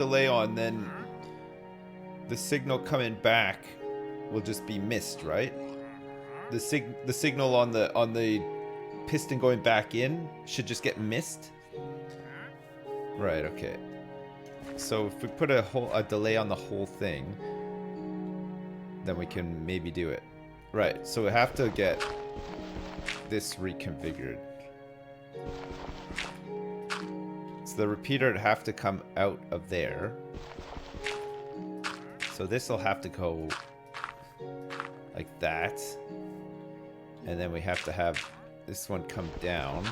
delay on, then the signal coming back will just be missed, right? The signal on the piston going back in should just get missed. Right, okay. So if we put a delay on the whole thing, then we can maybe do it. Right, so we have to get this reconfigured. So the repeater would have to come out of there. So this will have to go like that. And then we have to have this one come down,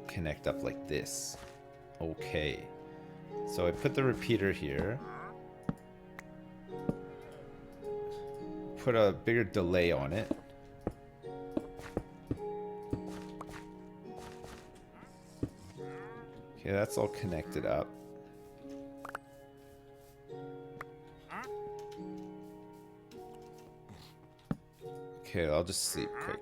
connect up like this. Okay. So I put the repeater here. Put a bigger delay on it. Okay, that's all connected up. Okay, I'll just sleep quick.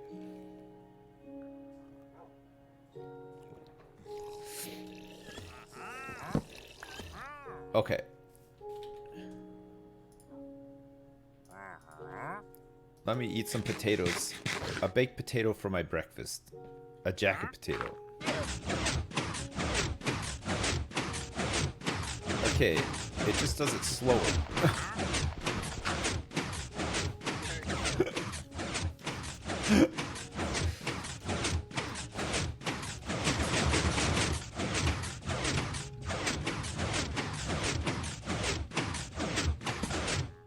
Okay. Let me eat some potatoes. A baked potato for my breakfast. A jacket potato. Okay, it just does it slower.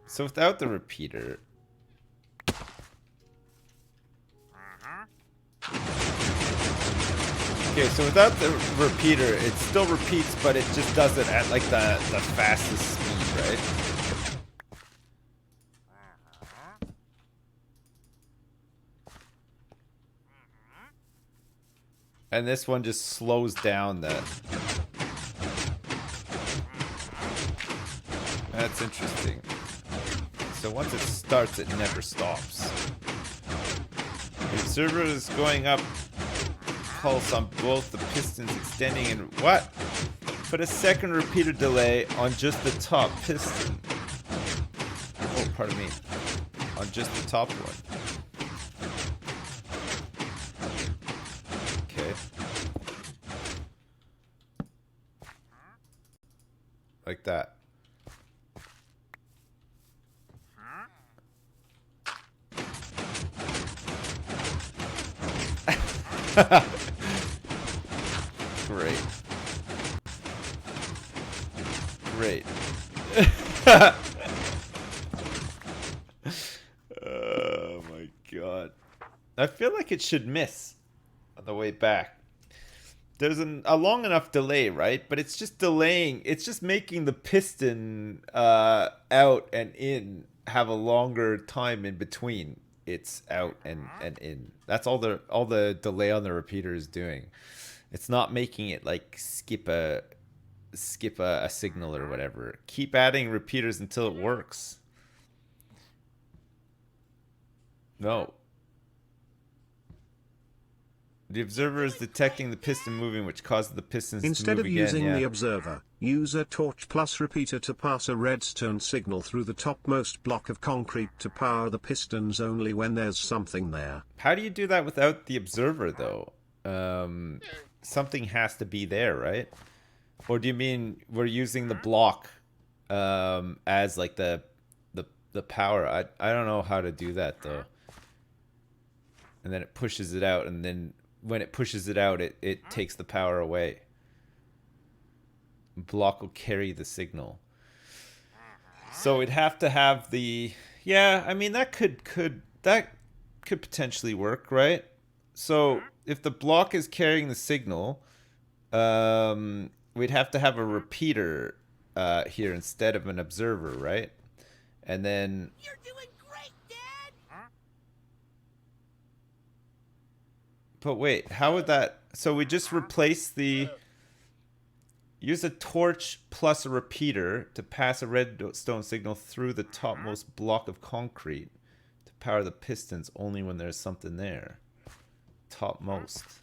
So without the repeater... Okay, so without the repeater, it still repeats, but it just does it at like the fastest speed, right? And this one just slows down that. That's interesting. So once it starts, it never stops. The observer is going up. Pulse on both the pistons extending and what? Put a second repeater delay on just the top piston. Oh, pardon me. On just the top one. Okay. Like that. Great. Great. Oh my god. I feel like it should miss on the way back. There's a long enough delay, right? But it's just delaying. It's just making the piston out and in have a longer time in between. It's out and in. That's all the delay on the repeater is doing. It's not making it like skip a signal or whatever. Keep adding repeaters until it works. No. The observer is detecting the piston moving, which causes the pistons to move again. Instead of using the observer, use a torch plus repeater to pass a redstone signal through the topmost block of concrete to power the pistons only when there's something there. How do you do that without the observer, though? Something has to be there, right? Or do you mean we're using the block as like the power? I don't know how to do that, though. And then it pushes it out, and then when it pushes it out, it takes the power away. Block will carry the signal. So we'd have to have the... Yeah, I mean, that could potentially work, right? So if the block is carrying the signal, we'd have to have a repeater here instead of an observer, right? And then... You're doing great, Dad! But wait, how would that... So we just replace the... Use a torch plus a repeater to pass a redstone signal through the topmost block of concrete to power the pistons only when there's something there. Topmost.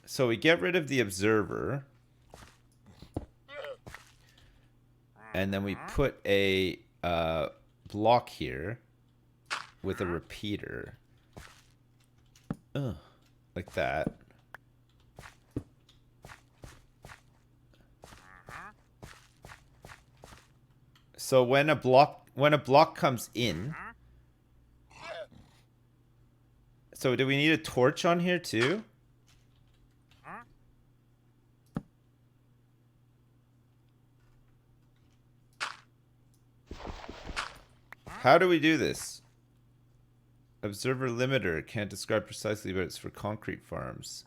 So we get rid of the observer. And then we put a block here with a repeater. Like that. So when a block comes in, so do we need a torch on here too? How do we do this? Observer limiter can't describe precisely, but it's for concrete farms.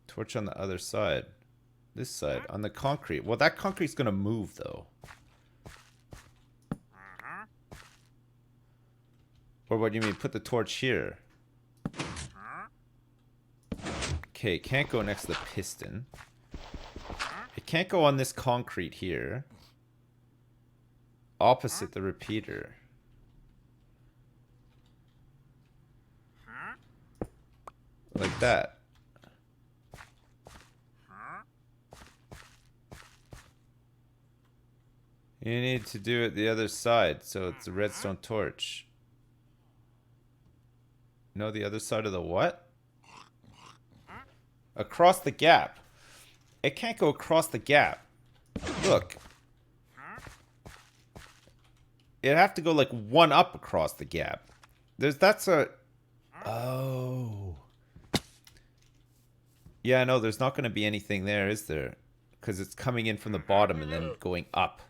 Torch on the other side. This side, on the concrete. Well, that concrete's gonna move though. Or what do you mean? Put the torch here. Okay, it can't go next to the piston. It can't go on this concrete here. Opposite the repeater. Like that. You need to do it the other side, so it's a redstone torch. No, the other side of the what? Across the gap. It can't go across the gap. Look. It'd have to go like one up across the gap. That's a... Oh. Yeah, no, there's not going to be anything there, is there? Because it's coming in from the bottom and then going up.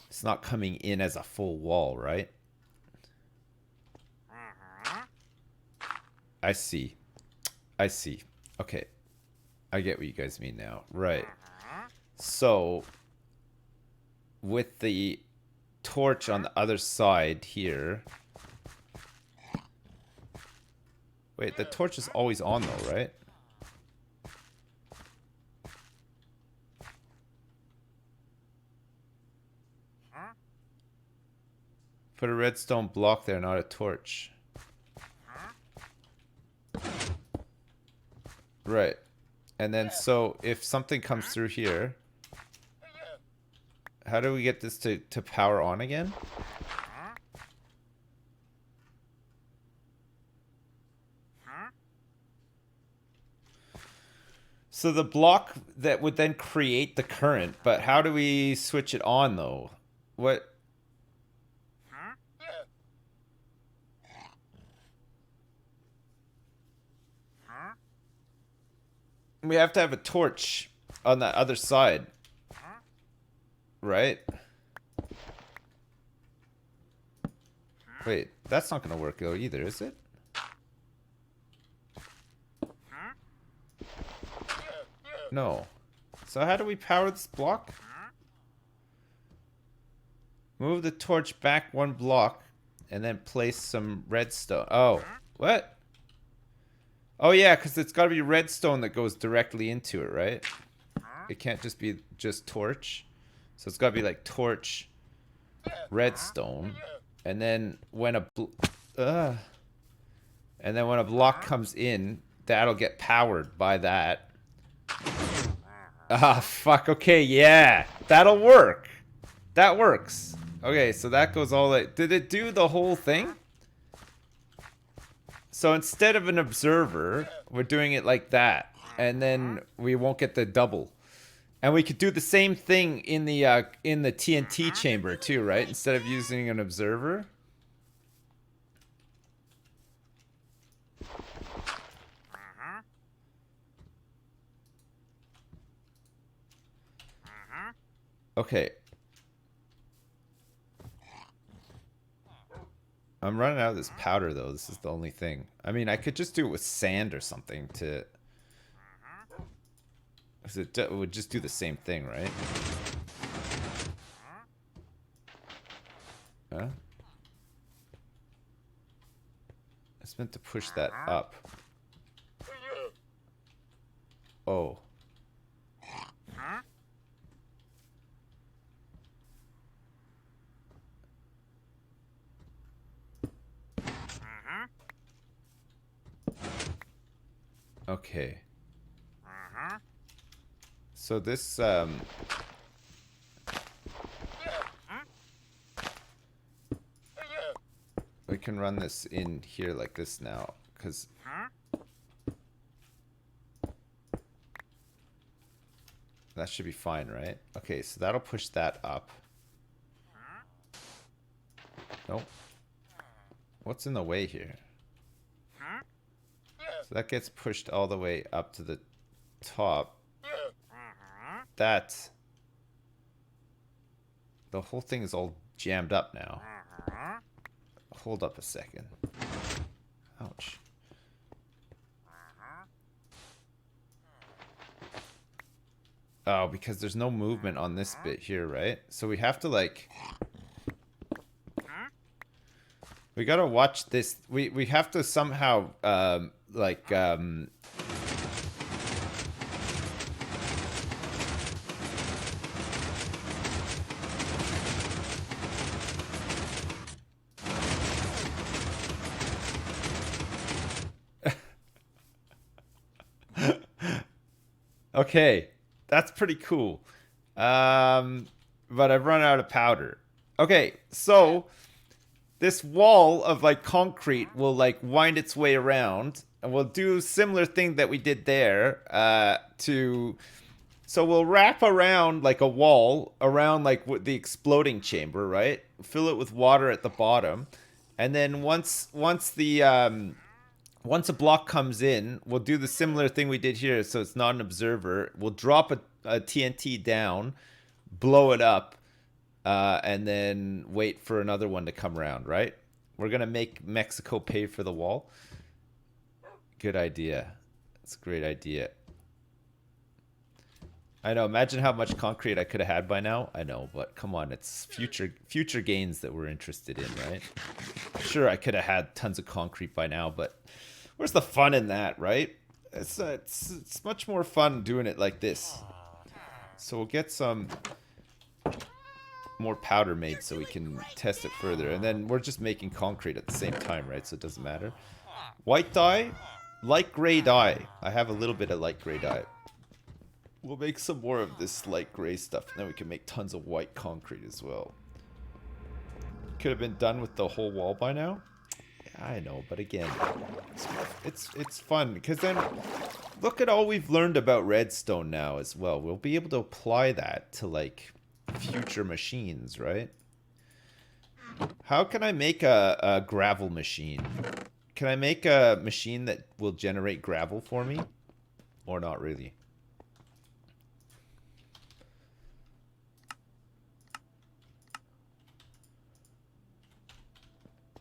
It's not coming in as a full wall, right? I see. I see. Okay. I get what you guys mean now. Right. So, with the torch on the other side here. Wait, the torch is always on though, right? Put a redstone block there, not a torch. Right. And then so if something comes through here, how do we get this to power on again? So the block that would then create the current, but how do we switch it on though? What? We have to have a torch on the other side. Right? Wait, that's not gonna work though either, is it? No. So how do we power this block? Move the torch back one block and then place some redstone. Oh, what? Oh yeah, because it's got to be redstone that goes directly into it, right? It can't just be just torch. So it's got to be like torch, redstone, and then when a block comes in, that'll get powered by that. Ah, fuck. Okay, yeah, that'll work. That works. Okay, so that goes all the... Did it do the whole thing? So instead of an observer, we're doing it like that. And then we won't get the double. And we could do the same thing in the TNT chamber too, right? Instead of using an observer. Okay. I'm running out of this powder, though. This is the only thing. I mean, I could just do it with sand or something to... Because it would just do the same thing, right? Huh? It's meant to push that up. Oh. Okay. So this, we can run this in here like this now, because that should be fine, right? Okay, so that'll push that up. Nope. What's in the way here? So that gets pushed all the way up to the top. That... The whole thing is all jammed up now. Hold up a second. Ouch. Oh, because there's no movement on this bit here, right? So we have to, like... We gotta watch this. We have to somehow, like, Okay, that's pretty cool. But I've run out of powder. Okay, so this wall of like concrete will like wind its way around, and we'll do similar thing that we did there. So we'll wrap around like a wall around like the exploding chamber, right? Fill it with water at the bottom, and then once a block comes in, we'll do the similar thing we did here, so it's not an observer. We'll drop a TNT down, blow it up, and then wait for another one to come around, right? We're going to make Mexico pay for the wall. Good idea. That's a great idea. I know, imagine how much concrete I could have had by now. I know, but come on, it's future gains that we're interested in, right? Sure, I could have had tons of concrete by now, but where's the fun in that, right? It's much more fun doing it like this. So we'll get some more powder made so we can test it further. And then we're just making concrete at the same time, right? So it doesn't matter. White dye, light gray dye. I have a little bit of light gray dye. We'll make some more of this light gray stuff, and then we can make tons of white concrete as well. Could have been done with the whole wall by now. Yeah, I know, but again, it's fun, because then look at all we've learned about redstone now as well. We'll be able to apply that to like future machines, right? How can I make a gravel machine? Can I make a machine that will generate gravel for me? Or not really?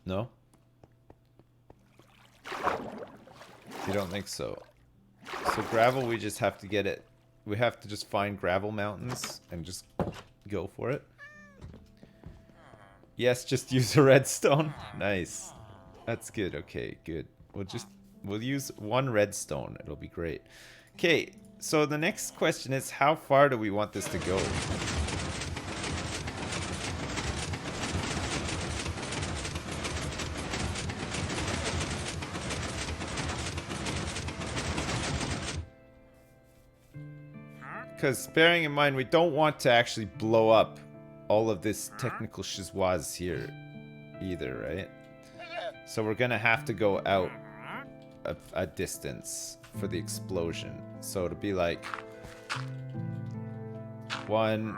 No? You don't think so? So gravel, we just have to get it. We have to just find gravel mountains and just go for it. Yes, just use a redstone. Nice. That's good. Okay, good. We'll use one redstone. It'll be great. Okay, so the next question is, how far do we want this to go? Because bearing in mind, we don't want to actually blow up all of this technical schizwaz here either, right? So we're going to have to go out a distance for the explosion. So it'll be like 1,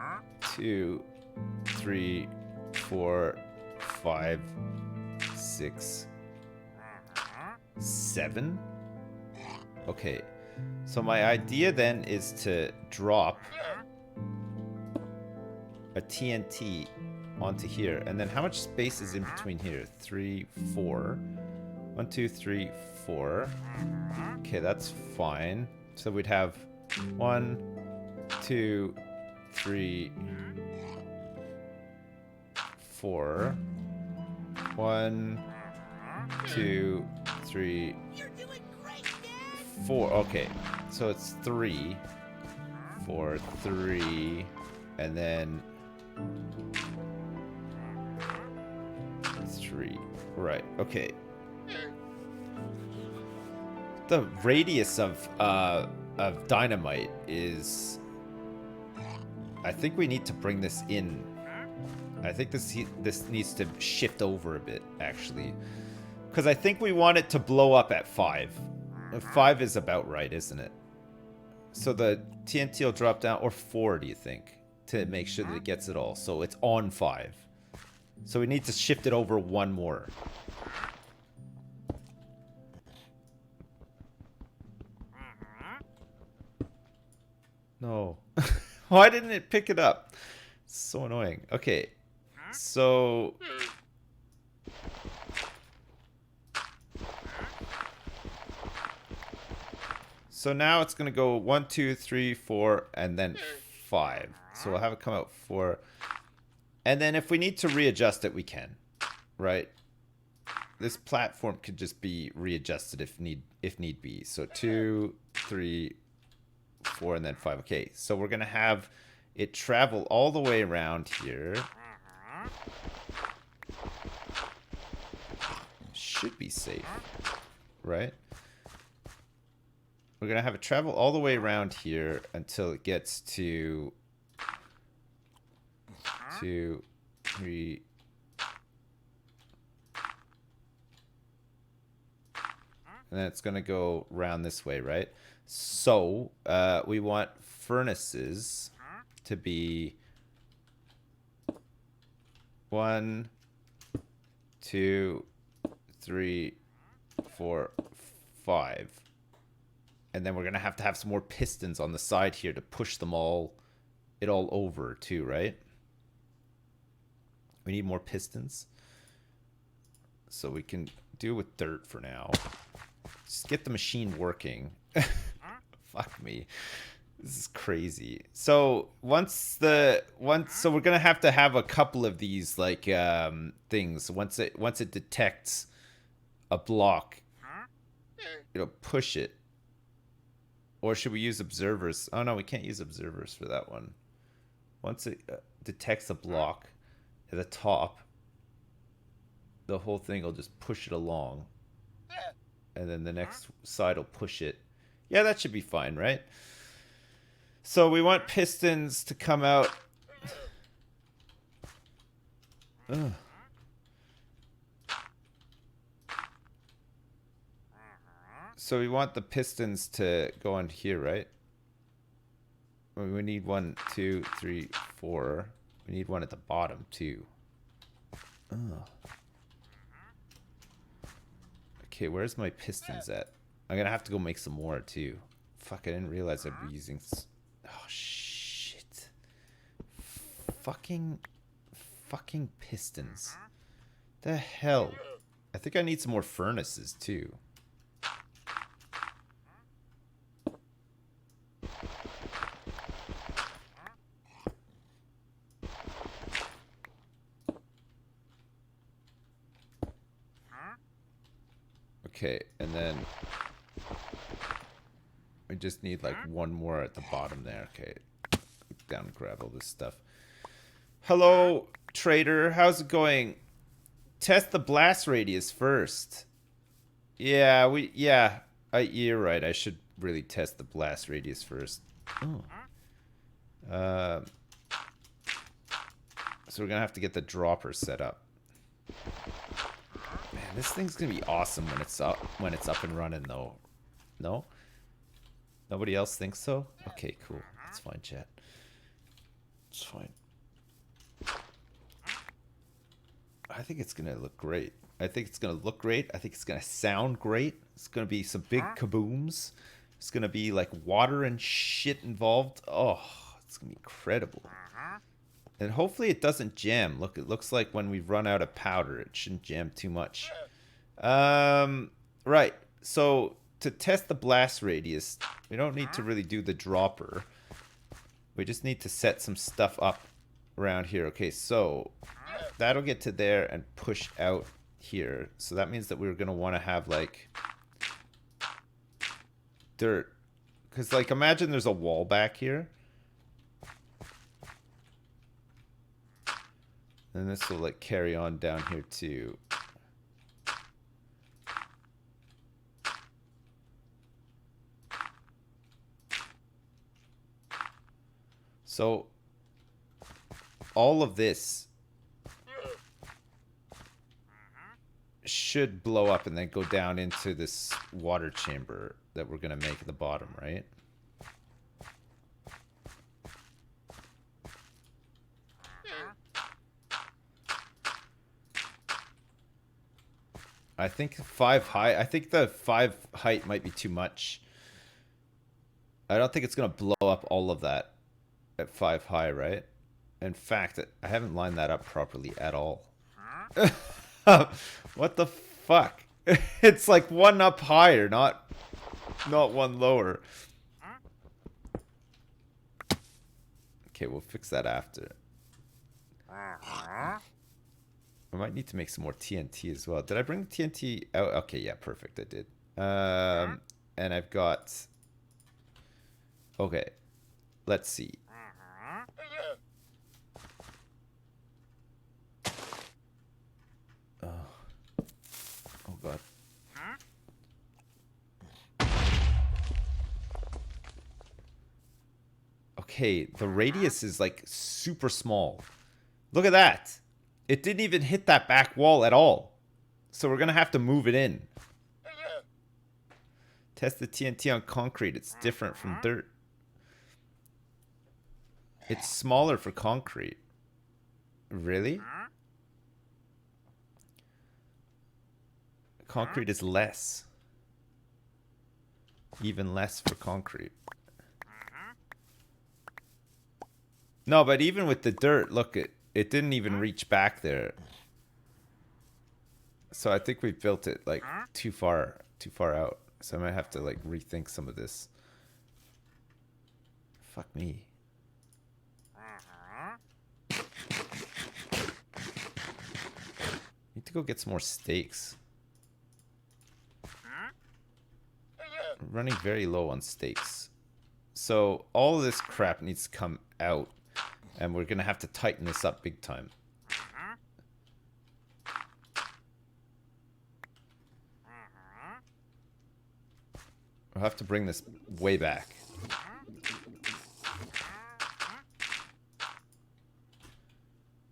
2, 3, 4, 5, 6, 7. Okay. So my idea then is to drop a TNT onto here. And then how much space is in between here? 3, 4. 1, 2, 3, 4. Okay, that's fine. So we'd have 1, 2, 3, 4. 1, 2, 3, 4. Okay, so it's 3, 4, 3, and then 3. Right, okay. the radius of dynamite is... I think we need to bring this in. I think this needs to shift over a bit, actually. Because I think we want it to blow up at 5. 5 is about right, isn't it? So the TNT will drop down, or 4, do you think? To make sure that it gets it all. So it's on 5. So we need to shift it over 1 more. No. Why didn't it pick it up? It's so annoying. Okay. So... So now it's going to go 1, 2, 3, 4, and then 5. So we'll have it come out 4. And then if we need to readjust it, we can. Right? This platform could just be readjusted if need be. So 2, 3, 4, and then 5. Okay, so we're going to have it travel all the way around here. Should be safe. Right? We're going to have it travel all the way around here until it gets to 2, 3. And then it's going to go around this way, right? So, we want furnaces to be 1, 2, 3, 4, 5. And then we're going to have some more pistons on the side here to push them all over too, right? We need more pistons. So we can do it with dirt for now. Just get the machine working. Fuck me. This is crazy. So so we're going to have a couple of these like things. Once it detects a block, it'll push it. Or should we use observers? Oh no, we can't use observers for that one. Once it detects a block at the top, the whole thing will just push it along. And then the next side will push it. Yeah, that should be fine, right? So we want pistons to come out. Ugh. So we want the pistons to go in here, right? We need 1, 2, 3, 4. We need one at the bottom, too. Oh. Okay, where's my pistons at? I'm gonna have to go make some more, too. Fuck, I didn't realize I'd be using... Oh, shit. Fucking pistons. The hell? I think I need some more furnaces, too. Okay, and then we just need like 1 more at the bottom there. Okay, down and grab all this stuff. Hello, trader. How's it going? Test the blast radius first. Yeah, you're right. I should really test the blast radius first. Oh. So we're gonna have to get the dropper set up. Man, this thing's gonna be awesome when it's up and running, though. No? Nobody else thinks so? Okay, cool. That's fine, chat. It's fine. I think it's gonna look great. I think it's gonna look great. I think it's gonna sound great. It's gonna be some big kabooms. It's gonna be like water and shit involved. Oh, it's gonna be incredible. And hopefully it doesn't jam. Look, it looks like when we run out of powder, it shouldn't jam too much. Right. So to test the blast radius, we don't need to really do the dropper. We just need to set some stuff up around here. Okay, so that'll get to there and push out here. So that means that we're going to want to have like dirt. Because like imagine there's a wall back here. And this will like carry on down here too. So all of this should blow up and then go down into this water chamber that we're going to make at the bottom, right? I think 5 high. I think the 5 height might be too much. I don't think it's going to blow up all of that at 5 high, right? In fact, I haven't lined that up properly at all. What the fuck? It's like one up higher, not one lower. Okay, we'll fix that after. I might need to make some more TNT as well. Did I bring the TNT out? Okay, yeah, perfect. I did. And I've got... Okay, let's see. Oh god. Okay, the radius is like super small. Look at that. It didn't even hit that back wall at all. So we're gonna have to move it in. Test the TNT on concrete. It's different from dirt. It's smaller for concrete. Really? Concrete is less. Even less for concrete. No, but even with the dirt, look, it didn't even reach back there. So I think we built it like too far out. So I might have to like rethink some of this. Fuck me. Need to go get some more steaks. I'm running very low on steaks. So all of this crap needs to come out. And we're going to have to tighten this up big time. We'll have to bring this way back.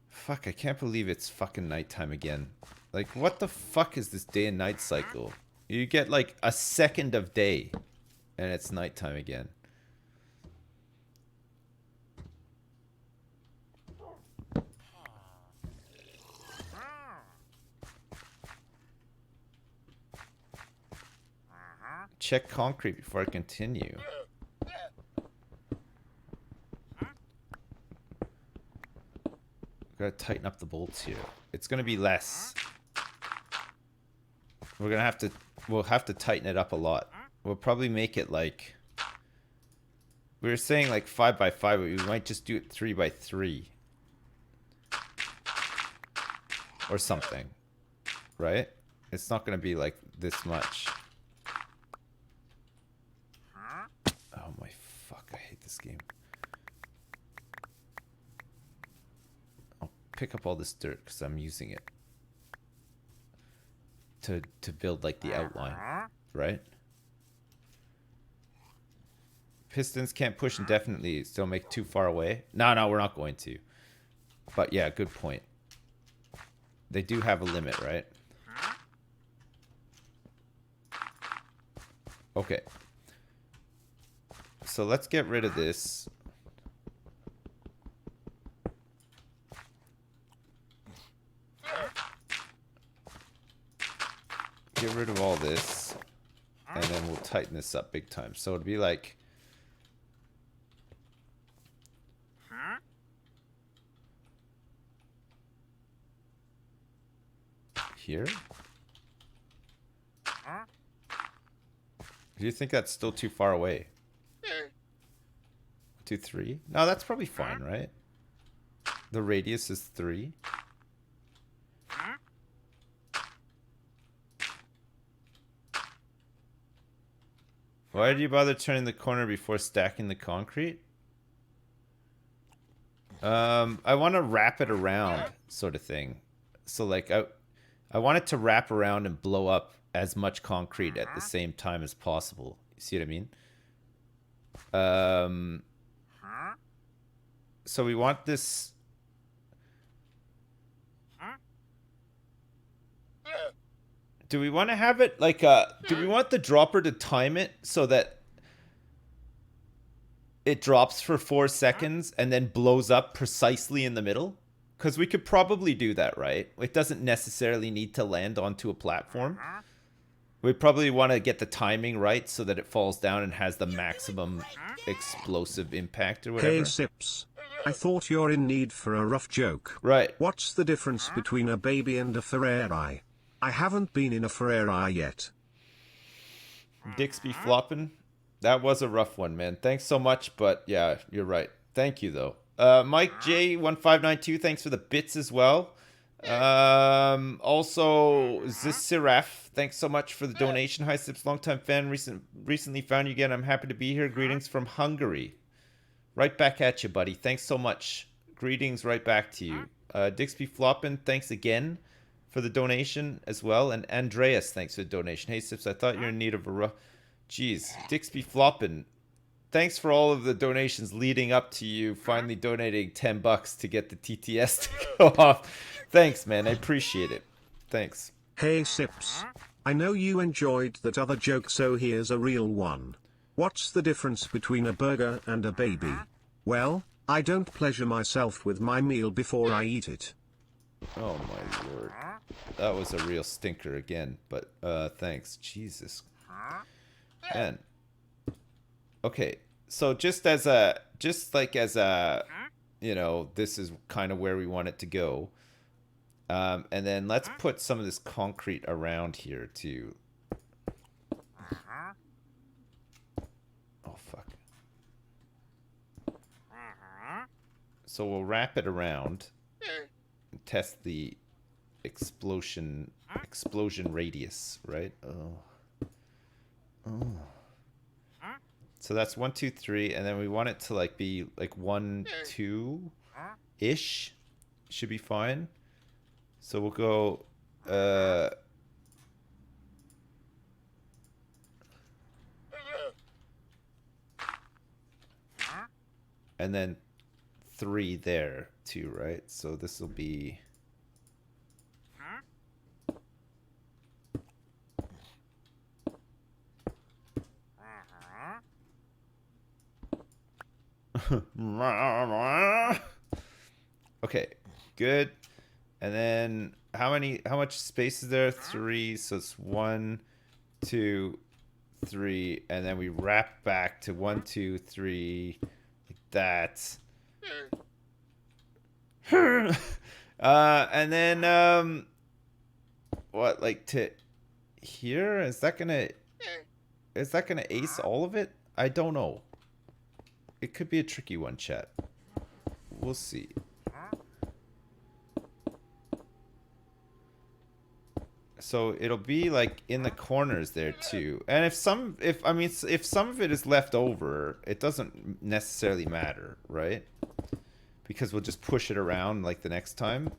Fuck, I can't believe it's fucking nighttime again. Like, what the fuck is this day and night cycle? You get like a second of day, and it's nighttime again. Check concrete before I continue. Gotta tighten up the bolts here. It's gonna be less. We'll have to tighten it up a lot. We'll probably make it like... We were saying like 5 by 5, but we might just do it 3 by 3. Or something. Right? It's not gonna be like this much. Oh my fuck, I hate this game. I'll pick up all this dirt because I'm using it to build like the outline, right? Pistons can't push indefinitely, still make too far away. No, we're not going to. But yeah, good point. They do have a limit, right? Okay. So let's get rid of this. Get rid of all this. And then we'll tighten this up big time. So it'll be like... Here? Do you think that's still too far away? 2, 3? No, that's probably fine, right? The radius is 3. Why did you bother turning the corner before stacking the concrete? I want to wrap it around, sort of thing. So like, I want it to wrap around and blow up as much concrete at the same time as possible. You see what I mean? So we want this. Do we want to have it like do we want the dropper to time it so that it drops for 4 seconds and then blows up precisely in the middle? Because we could probably do that, right? It doesn't necessarily need to land onto a platform. We probably want to get the timing right so that it falls down and has the maximum explosive impact or whatever. Hey Sips. I thought you're in need for a rough joke. Right. What's the difference between a baby and a Ferrari? I haven't been in a Ferrari yet. Dixby flopping. That was a rough one, man. Thanks so much, but yeah, you're right. Thank you, though. Mike J1592, thanks for the bits as well. Also, Zisiraf, thanks so much for the donation. Hi, Sips, longtime fan. Recently found you again. I'm happy to be here. Greetings from Hungary. Right back at you, buddy. Thanks so much. Greetings right back to you. Dixby flopping, thanks again for the donation as well. And Andreas, thanks for the donation. Hey, Sips, I thought you were in need of a rough... Jeez, Dixby flopping. Thanks for all of the donations leading up to you finally donating $10 to get the TTS to go off. Thanks, man. I appreciate it. Thanks. Hey Sips. I know you enjoyed that other joke, so here's a real one. What's the difference between a burger and a baby? Well, I don't pleasure myself with my meal before I eat it. Oh my lord. That was a real stinker again, but thanks. Jesus. Man. Okay, so just like as a, you know, this is kind of where we want it to go. And then let's put some of this concrete around here too. Oh, fuck. So we'll wrap it around and test the explosion radius, right? Oh. So that's 1, 2, 3, and then we want it to like be like 1, 2 ish. Should be fine. So we'll go and then 3 there too, right? So this will be okay, good. And then how much space is there? 3, so it's 1, 2, 3, and then we wrap back to 1, 2, 3 like that. And then what, like to here? Is that gonna ace all of it? I don't know. It could be a tricky one, chat. We'll see. So it'll be like in the corners there too. And if some of it is left over, it doesn't necessarily matter, right? Because we'll just push it around like the next time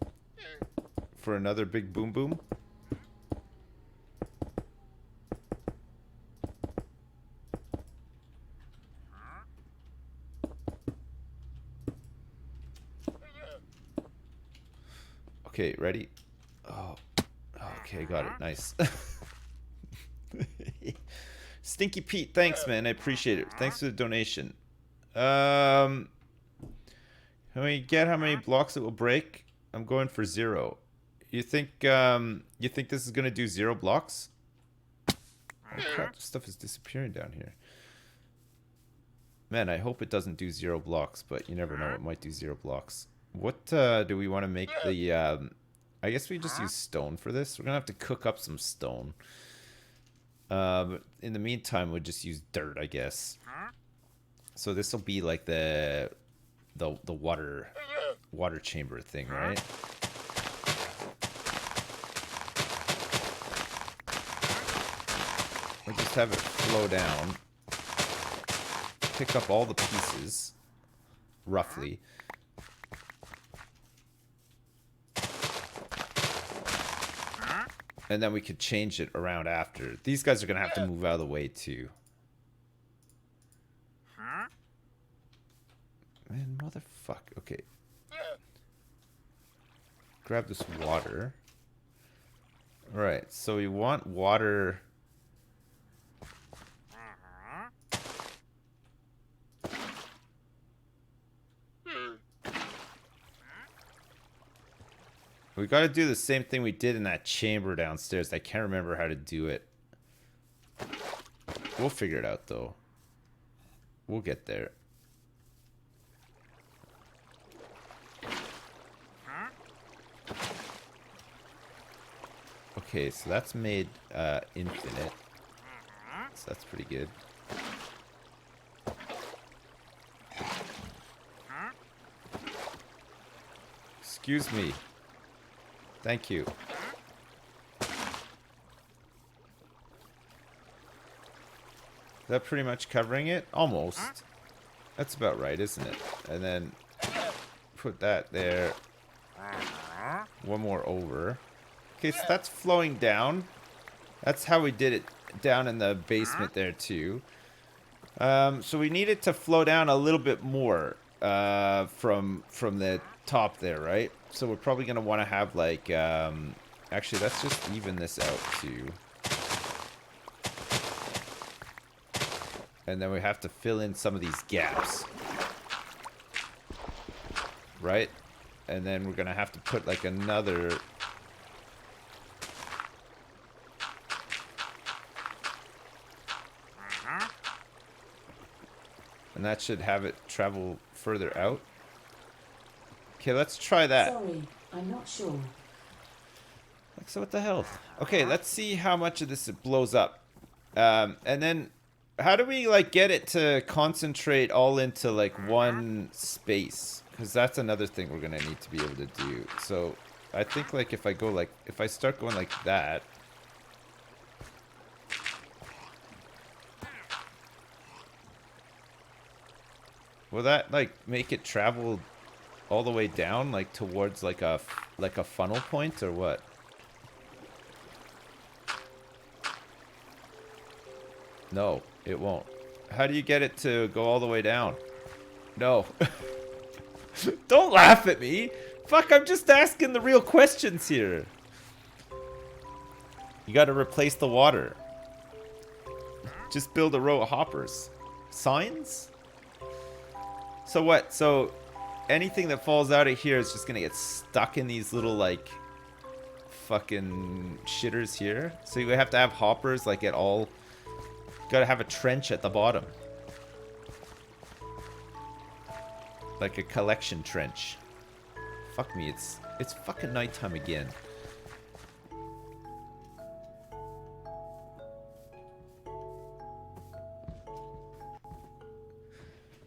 for another big boom boom. Okay, ready? Oh, okay, got it. Nice. Stinky Pete, thanks, man. I appreciate it. Thanks for the donation. Can we get how many blocks it will break? I'm going for 0. You think this is gonna do 0 blocks? Oh crap, stuff is disappearing down here. Man, I hope it doesn't do 0 blocks, but you never know, it might do 0 blocks. What do we want to make the I guess we just use stone for this. We're gonna have to cook up some stone. In the meantime, we'll just use dirt, I guess. So this will be like the water chamber thing, right? We'll just have it flow down. Pick up all the pieces, roughly. And then we could change it around after. These guys are going to have to move out of the way, too. Man, motherfuck. Okay. Grab this water. Alright, so we want water. We gotta do the same thing we did in that chamber downstairs. I can't remember how to do it. We'll figure it out though. We'll get there. Okay, so that's made infinite. So that's pretty good. Excuse me. Thank you. Is that pretty much covering it? Almost. That's about right, isn't it? And then put that there. One more over. Okay, so that's flowing down. That's how we did it down in the basement there too. So we need it to flow down a little bit more from the top there, right? So we're probably gonna want to have like actually let's just even this out too. And then we have to fill in some of these gaps. Right? And then we're gonna have to put like another and that should have it travel further out. Okay, let's try that. Sorry, I'm not sure. So what the hell? Okay, let's see how much of this it blows up. And then how do we like get it to concentrate all into like one space? Because that's another thing we're gonna need to be able to do. So I think like if I start going like that. Will that like make it travel all the way down like towards like a funnel point or what? No, it won't. How do you get it to go all the way down? No. Don't laugh at me. Fuck, I'm just asking the real questions here. You got to replace the water. Just build a row of hoppers. Signs? So what? So anything that falls out of here is just gonna get stuck in these little like fucking shitters here. So you have to have hoppers like at all. Gotta have a trench at the bottom. Like a collection trench. Fuck me, it's fucking nighttime again.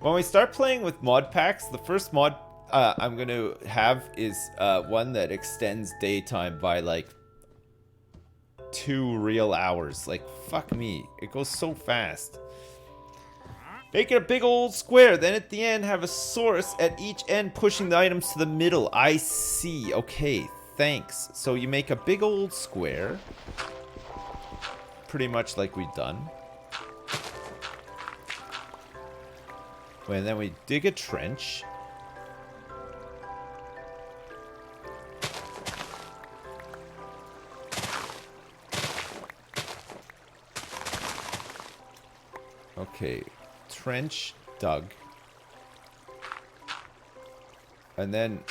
When we start playing with mod packs, the first mod I'm going to have is one that extends daytime by like 2 real hours. Like, fuck me. It goes so fast. Make it a big old square. Then at the end, have a source at each end pushing the items to the middle. I see. Okay, thanks. So you make a big old square. Pretty much like we've done. And then we dig a trench. Okay, trench dug. And then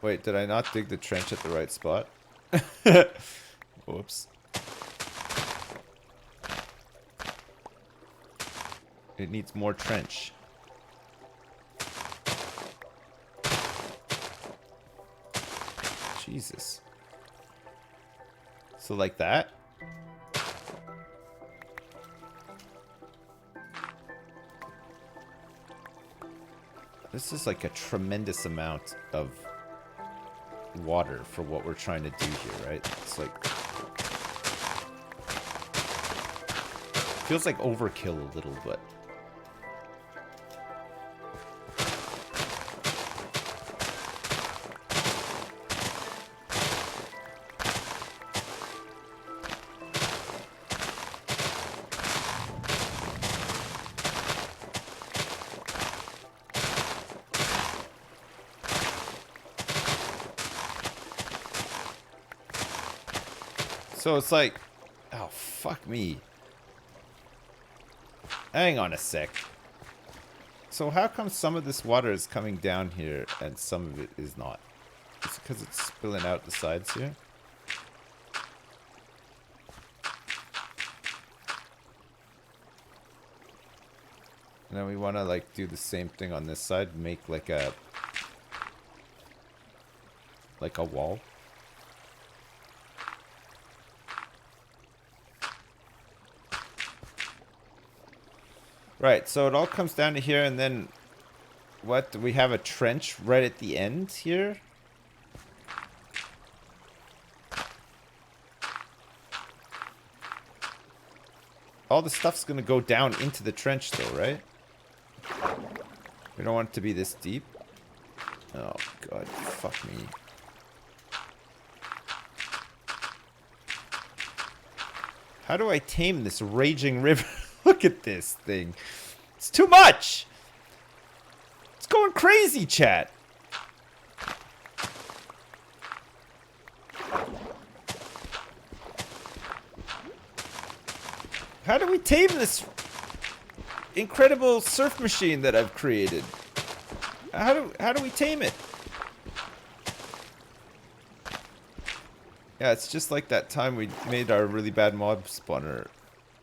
wait, did I not dig the trench at the right spot? Whoops. It needs more trench. Jesus. So like that? This is like a tremendous amount of water for what we're trying to do here, right? It's like feels like overkill a little bit. So it's like, oh, fuck me. Hang on a sec. So how come some of this water is coming down here and some of it is not? Is it because it's spilling out the sides here? And then we want to like do the same thing on this side, make like a wall. Right, so it all comes down to here, and then what? Do we have a trench right at the end here? All the stuff's gonna go down into the trench though, right? We don't want it to be this deep. Oh god, fuck me. How do I tame this raging river? Look at this thing. It's too much! It's going crazy, chat. How do we tame this incredible surf machine that I've created? How do we tame it? Yeah, it's just like that time we made our really bad mob spawner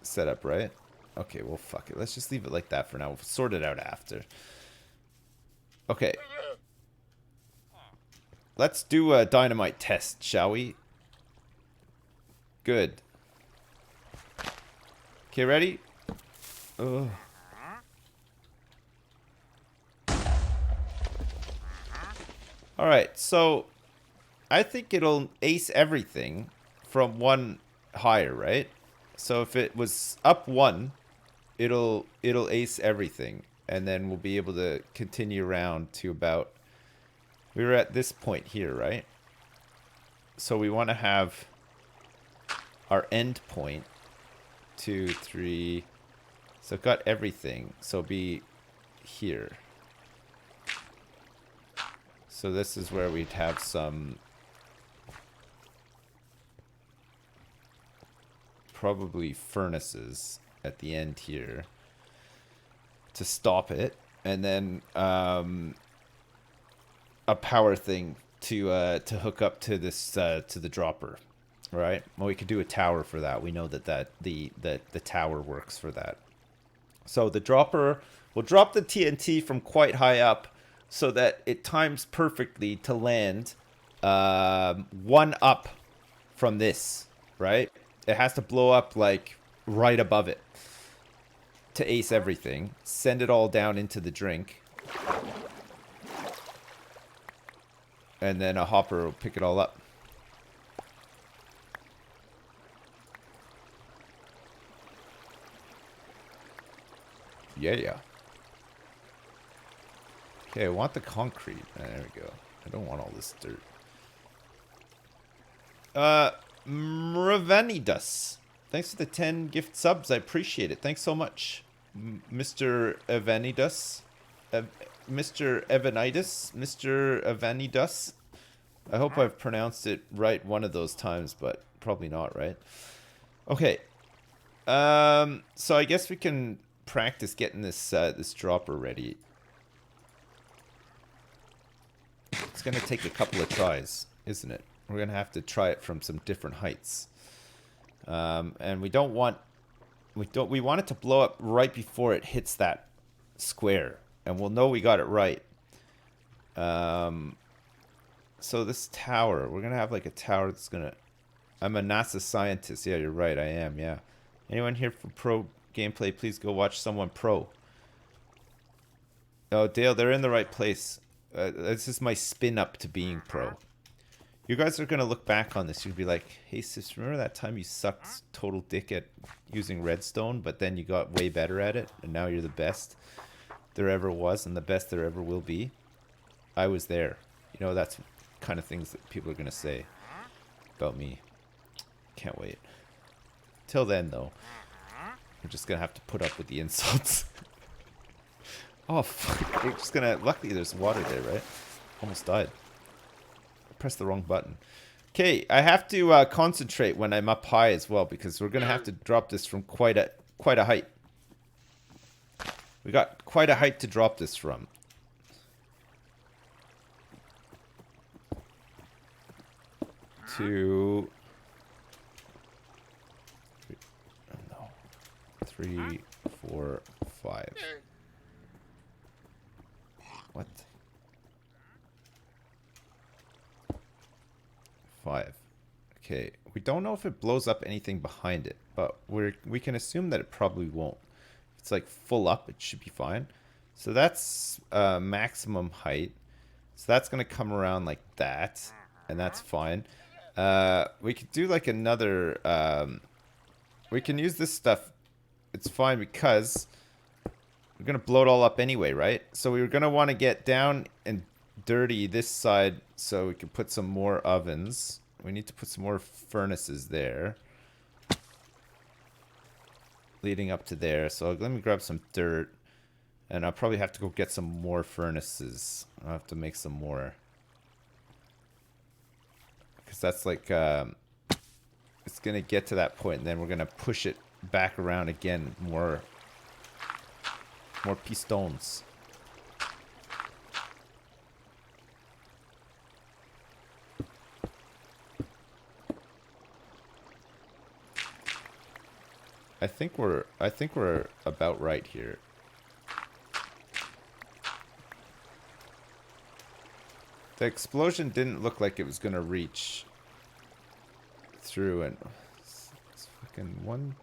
setup, right? Okay, well, fuck it. Let's just leave it like that for now. We'll sort it out after. Okay. Let's do a dynamite test, shall we? Good. Okay, ready? Ugh. Alright, so I think it'll ace everything from one higher, right? So if it was up one, it'll ace everything, and then we'll be able to continue around to about, we were at this point here, right? So we want to have our end point 2, 3, so got everything, so be here. So this is where we'd have some probably furnaces at the end here to stop it, and then a power thing to hook up to this to the dropper, right? Well, we could do a tower for that. We know that the tower works for that. So the dropper will drop the TNT from quite high up so that it times perfectly to land one up from this, right? It has to blow up like right above it to ace everything. Send it all down into the drink. And then a hopper will pick it all up. Yeah. Okay, I want the concrete. There we go. I don't want all this dirt. Mravanidas. Thanks for the 10 gift subs. I appreciate it. Thanks so much. Mr. Evanidas. Mr. Evanidas. Mr. Evanidas. I hope I've pronounced it right one of those times, but probably not, right? Okay. So I guess we can practice getting this this dropper ready. It's gonna take a couple of tries, isn't it? We're gonna have to try it from some different heights, and we want it to blow up right before it hits that square, and we'll know we got it right. So this tower, we're gonna have like a tower that's gonna. I'm a NASA scientist. Yeah, you're right. I am. Yeah. Anyone here for pro gameplay? Please go watch someone pro. Oh, Dale, they're in the right place. This is my spin up to being pro. You guys are going to look back on this. You'll be like, hey, sis, remember that time you sucked total dick at using Redstone, but then you got way better at it, and now you're the best there ever was and the best there ever will be? I was there. You know, that's kind of things that people are going to say about me. Can't wait. Till then, though, we're just going to have to put up with the insults. Oh, fuck. We're just going to... Luckily, there's water there, right? Almost died. I pressed the wrong button. Okay, I have to concentrate when I'm up high as well because we're gonna have to drop this from quite a height. We got quite a height to drop this from. Two. No. 3, 4, 5. What? 5. Okay, we don't know if it blows up anything behind it, but we can assume that it probably won't. If it's like full up, it should be fine. So that's maximum height. So that's gonna come around like that, and that's fine. We could do like another. We can use this stuff. It's fine because we're gonna blow it all up anyway, right? So we were gonna want to get down and dirty this side so we can put some more ovens. We need to put some more furnaces there. Leading up to there. So let me grab some dirt. And I'll probably have to go get some more furnaces. I'll have to make some more. Because that's like... it's going to get to that point and then we're going to push it back around again. More pistons. I think we're about right here. The explosion didn't look like it was gonna reach through, and it's fucking 1,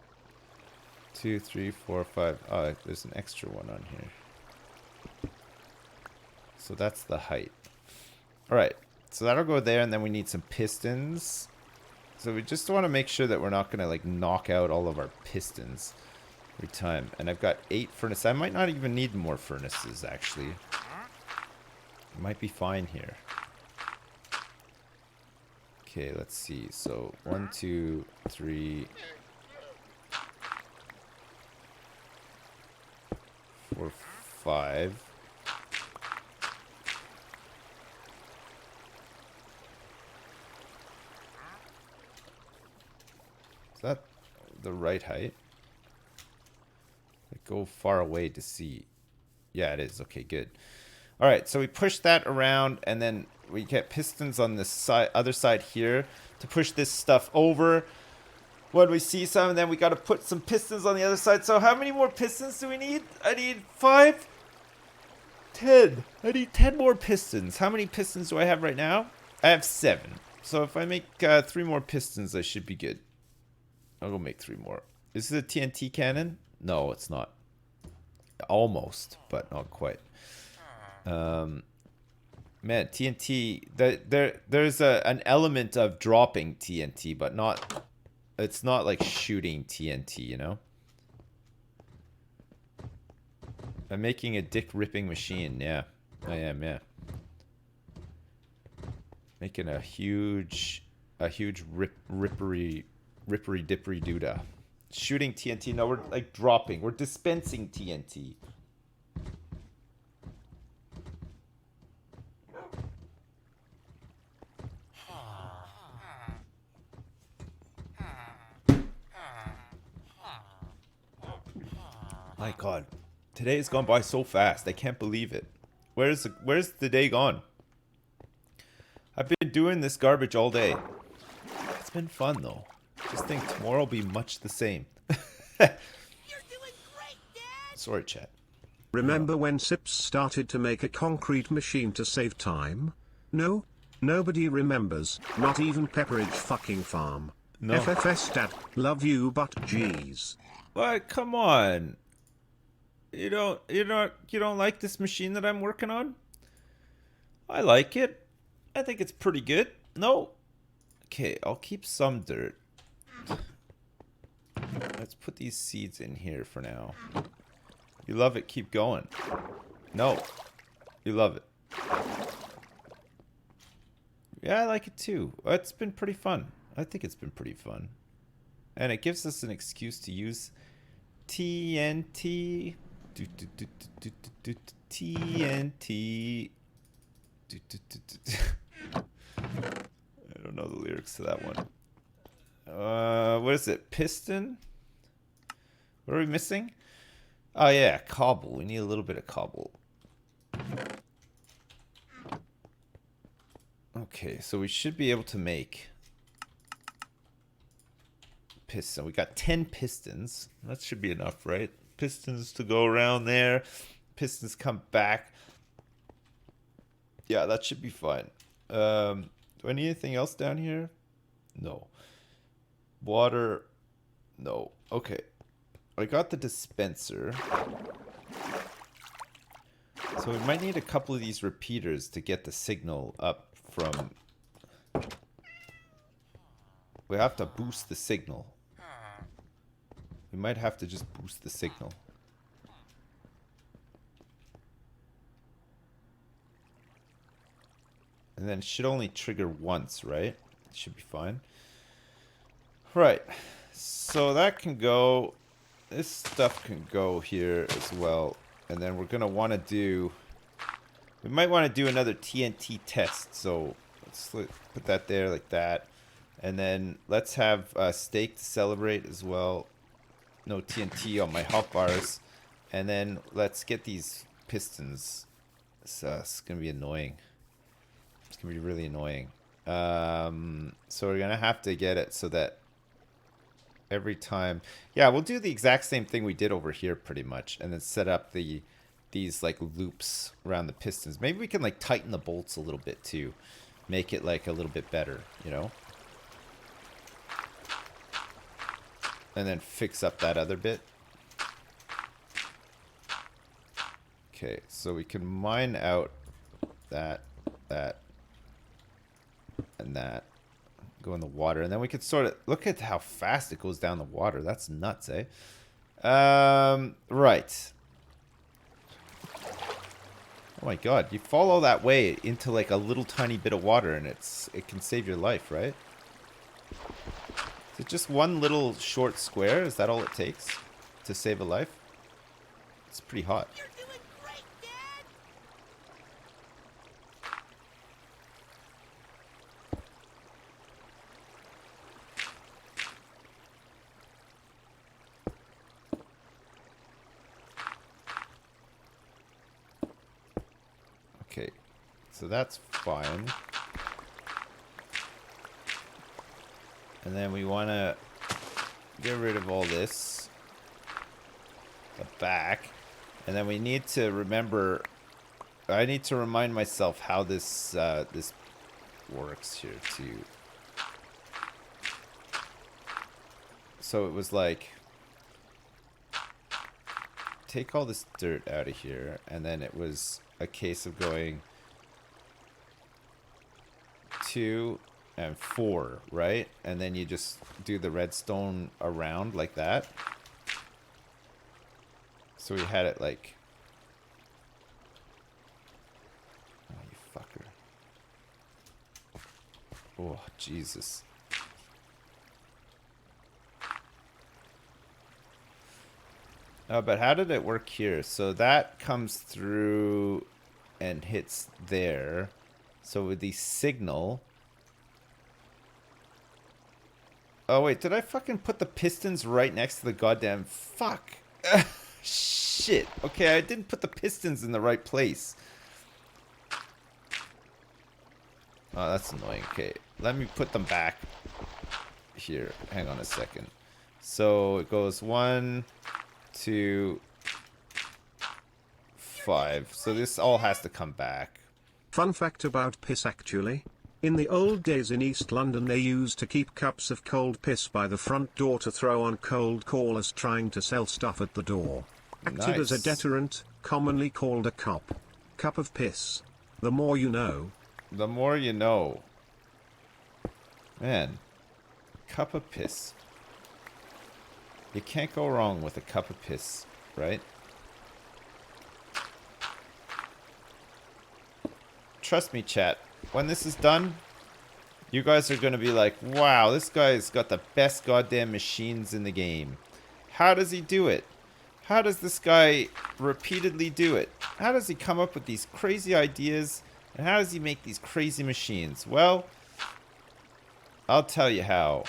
2, 3, 4, 5. Oh, there's an extra one on here. So that's the height. All right, so that'll go there, and then we need some pistons. So we just want to make sure that we're not going to like knock out all of our pistons every time. And I've got 8 furnaces. I might not even need more furnaces, actually. It might be fine here. Okay, let's see. So 1, 2, 3, 4, 5. Is that the right height? Like go far away to see. Yeah, it is. Okay, good. All right, so we push that around, and then we get pistons on this side, other side here, to push this stuff over. When we see some, and then we got to put some pistons on the other side. So how many more pistons do we need? I need 5, 10. I need 10 more pistons. How many pistons do I have right now? I have 7. So if I make 3 more pistons, I should be good. I'll go make 3 more. Is this a TNT cannon? No, it's not. Almost, but not quite. Man, TNT. There's an element of dropping TNT, but not. It's not like shooting TNT, you know. I'm making a dick ripping machine. Yeah, I am. Yeah. Making a huge rippery dippery doodah. Shooting TNT. No, we're like dropping. We're dispensing TNT. My God, today's gone by so fast. I can't believe it. Where's the day gone? I've been doing this garbage all day. It's been fun though. Just think tomorrow will be much the same. You're doing great, Dad! Sorry, chat. Remember when Sips started to make a concrete machine to save time? No? Nobody remembers, not even Pepperidge fucking Farm. No. FFS Dad, love you but jeez. What? Come on. You don't like this machine that I'm working on? I like it. I think it's pretty good. No? Okay, I'll keep some dirt. Let's put these seeds in here for now. You love it, keep going. No. You love it. Yeah, I like it too. It's been pretty fun. I think it's been pretty fun. And it gives us an excuse to use TNT. TNT. I don't know the lyrics. lyrics to that one. What is it? Piston? What are we missing? Oh yeah, cobble. We need a little bit of cobble. Okay, so we should be able to make piston. We got 10 pistons. That should be enough, right? Pistons to go around there. Pistons come back. Yeah, that should be fine. Do I need anything else down here? No. Water. No. Okay. I got the dispenser. So we might need a couple of these repeaters to get the signal up from... We have to boost the signal. We might have to just boost the signal. And then it should only trigger once, right? It should be fine. Right. So that can go. This stuff can go here as well. And then we're going to want to do... We might want to do another TNT test. So let's put that there like that. And then let's have a steak to celebrate as well. No TNT on my hotbars. And then let's get these pistons. It's going to be annoying. It's going to be really annoying. So we're going to have to get it so that every time... Yeah, we'll do the exact same thing we did over here pretty much. And then set up these like loops around the pistons. Maybe we can like tighten the bolts a little bit too. Make it like a little bit better, you know? And then fix up that other bit. Okay, so we can mine out that, and that. Go in the water. And then we could sort of... Look at how fast it goes down the water. That's nuts, eh? Right. Oh my god. You fall all that way into like a little tiny bit of water and it can save your life, right? Is it just one little short square? Is that all it takes to save a life? It's pretty hot. You're doing great, Dad! Okay, so that's fine. And then we want to get rid of all this. The back. And then we need to remember... I need to remind myself how this this works here too. So it was like... Take all this dirt out of here. And then it was a case of going 2 and 4, right? And then you just do the redstone around like that. So we had it like... Oh, you fucker. Oh, Jesus. But how did it work here? So that comes through and hits there. So with the signal... Oh, wait. Did I fucking put the pistons right next to the goddamn... Fuck. Shit. Okay, I didn't put the pistons in the right place. Oh, that's annoying. Okay, let me put them back here. Hang on a second. So it goes 1, 2, 5. So this all has to come back. Fun fact about piss actually. In the old days in East London they used to keep cups of cold piss by the front door to throw on cold callers trying to sell stuff at the door. Acted as a Nice. deterrent, commonly called a cop. Cup of piss. The more you know. The more you know. Man. Cup of piss. You can't go wrong with a cup of piss, right? Trust me, chat. When this is done, you guys are going to be like, wow, this guy's got the best goddamn machines in the game. How does he do it? How does this guy repeatedly do it? How does he come up with these crazy ideas? And how does he make these crazy machines? Well, I'll tell you how.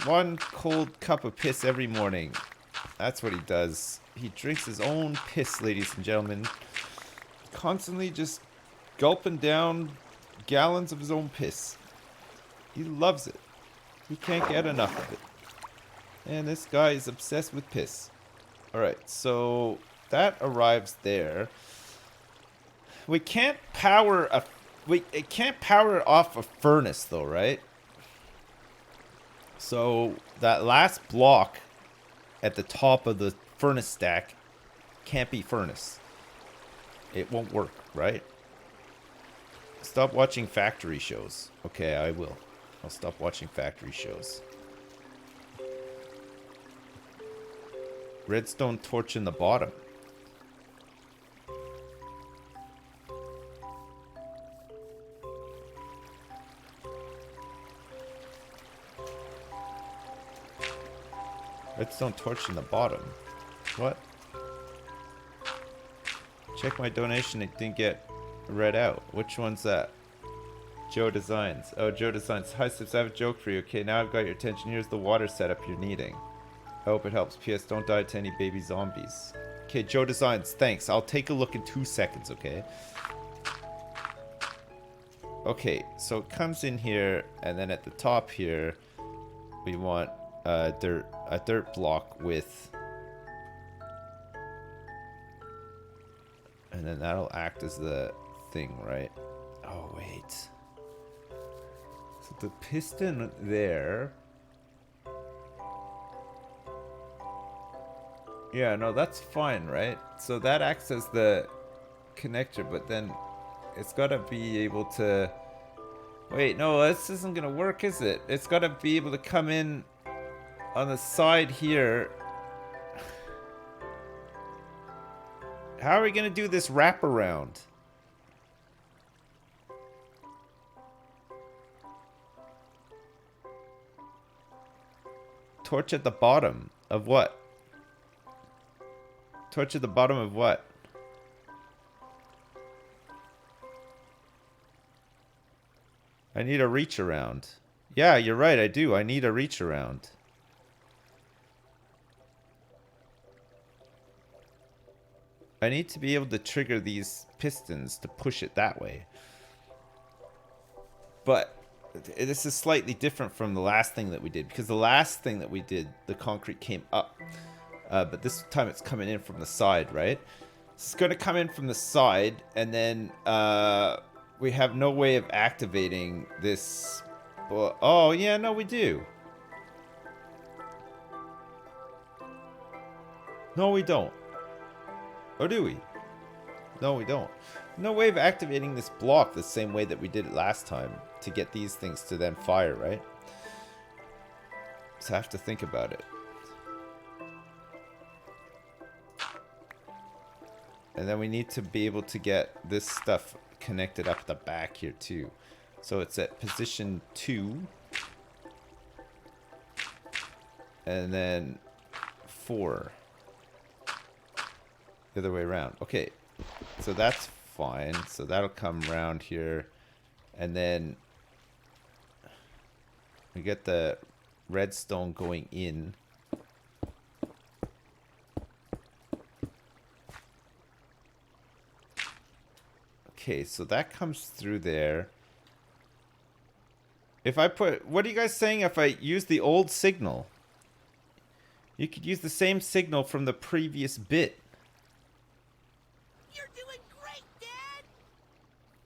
One cold cup of piss every morning. That's what he does. He drinks his own piss, ladies and gentlemen. Constantly just gulping down gallons of his own piss. He loves it. He can't get enough of it. And this guy is obsessed with piss. Alright, so that arrives there. We can't power a... It can't power off a furnace though, right? So that last block at the top of the furnace stack can't be furnace. It won't work, right? Stop watching factory shows. Okay, I will. I'll stop watching factory shows. Redstone torch in the bottom. Redstone torch in the bottom. What? Check my donation, it didn't get read out. Which one's that? Joe Designs. Oh, Joe Designs. Hi, Sips, I have a joke for you. Okay, now I've got your attention. Here's the water setup you're needing. I hope it helps. P.S. Don't die to any baby zombies. Okay, Joe Designs, thanks. I'll take a look in 2 seconds, okay? Okay, so it comes in here, and then at the top here, we want a dirt block with... And then that'll act as the thing, right? Oh, wait. So the piston there... Yeah, no, that's fine, right? So that acts as the connector, but then it's got to be able to... Wait, no, this isn't going to work, is it? It's got to be able to come in on the side here. How are we going to do this wraparound? Torch at the bottom of what? Torch at the bottom of what? I need a reach around. Yeah, you're right, I do. I need a reach around. I need to be able to trigger these pistons to push it that way. But this is slightly different from the last thing that we did, because the last thing that we did, the concrete came up. But this time it's coming in from the side, right? It's going to come in from the side, and then we have no way of activating this. Well, oh, yeah, no, we do. No, we don't. Or do we? No, we don't. No way of activating this block the same way that we did it last time to get these things to then fire, right? So I have to think about it. And then we need to be able to get this stuff connected up the back here too. So it's at position 2. And then 4. The other way around. Okay. So that's fine. So that'll come around here. And then we get the redstone going in. Okay, so that comes through there. If I put... What are you guys saying if I use the old signal? You could use the same signal from the previous bit. You're doing great, Dad!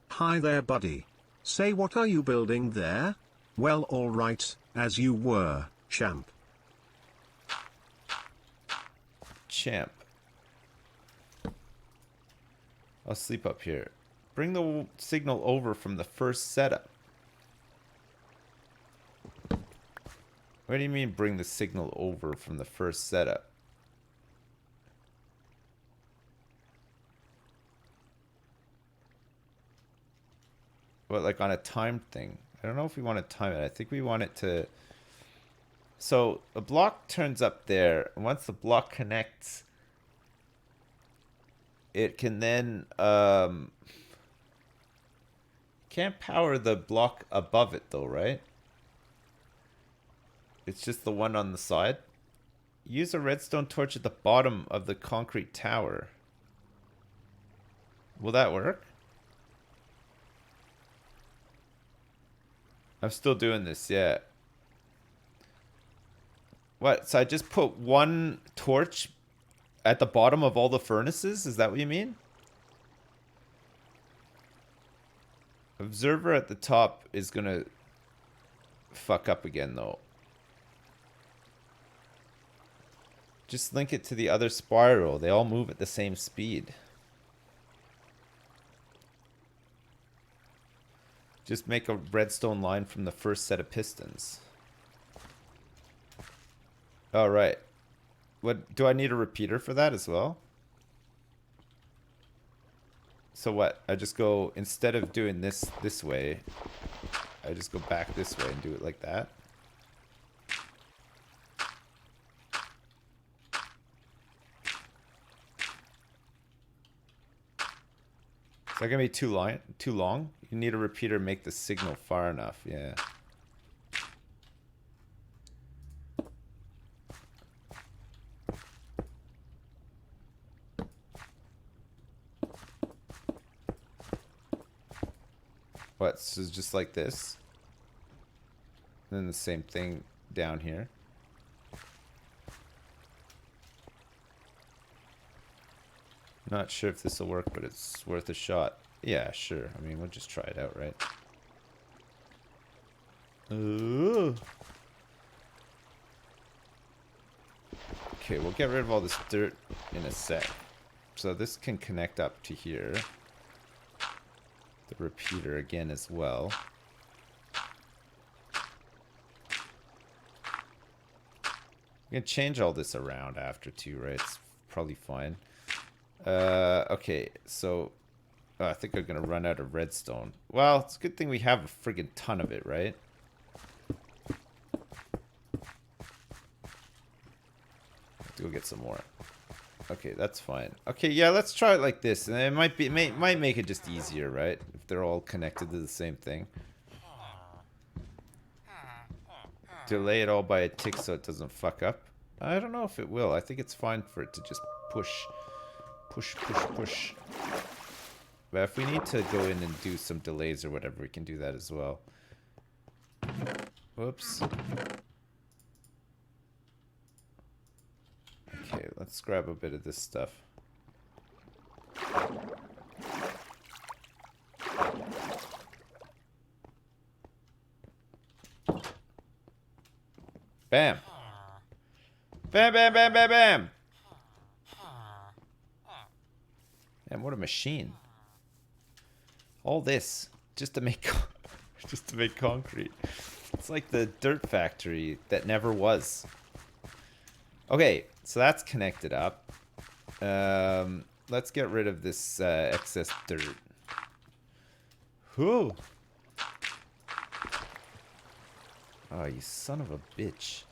Hi there, buddy. Say, what are you building there? Well, alright, as you were, champ. Champ. I'll sleep up here. Bring the signal over from the first setup. What do you mean bring the signal over from the first setup? What, like on a timed thing? I don't know if we want to time it. I think we want it to... So a block turns up there, and once the block connects, it can then... Can't power the block above it though, right? It's just the one on the side. Use a redstone torch at the bottom of the concrete tower. Will that work? I'm still doing this, yeah. What? So I just put one torch at the bottom of all the furnaces? Is that what you mean? Observer at the top is gonna fuck up again, though. Just link it to the other spiral. They all move at the same speed. Just make a redstone line from the first set of pistons. All right. What do I need a repeater for that as well? So what? I just go, instead of doing this way, I just go back this way and do it like that. Is that gonna be too long? You need a repeater to make the signal far enough, yeah. What, so it's just like this? And then the same thing down here. Not sure if this will work, but it's worth a shot. Yeah, sure. I mean, we'll just try it out, right? Ooh. Okay, we'll get rid of all this dirt in a sec. So this can connect up to here. The repeater again as well. We can change all this around after too, right? It's probably fine. Okay, so I think I'm gonna run out of redstone. Well, it's a good thing we have a friggin' ton of it, right? Have to go get some more. Okay, that's fine. Okay, yeah, let's try it like this, and it might make it just easier, right? If they're all connected to the same thing. Delay it all by a tick so it doesn't fuck up. I don't know if it will. I think it's fine for it to just push. But if we need to go in and do some delays or whatever, we can do that as well. Whoops. Okay, let's grab a bit of this stuff. Bam! Bam, bam, bam, bam, bam! Man, what a machine. All this just to make concrete. It's like the dirt factory that never was. Okay, so that's connected up. Let's get rid of this excess dirt. Whew. Oh, you son of a bitch.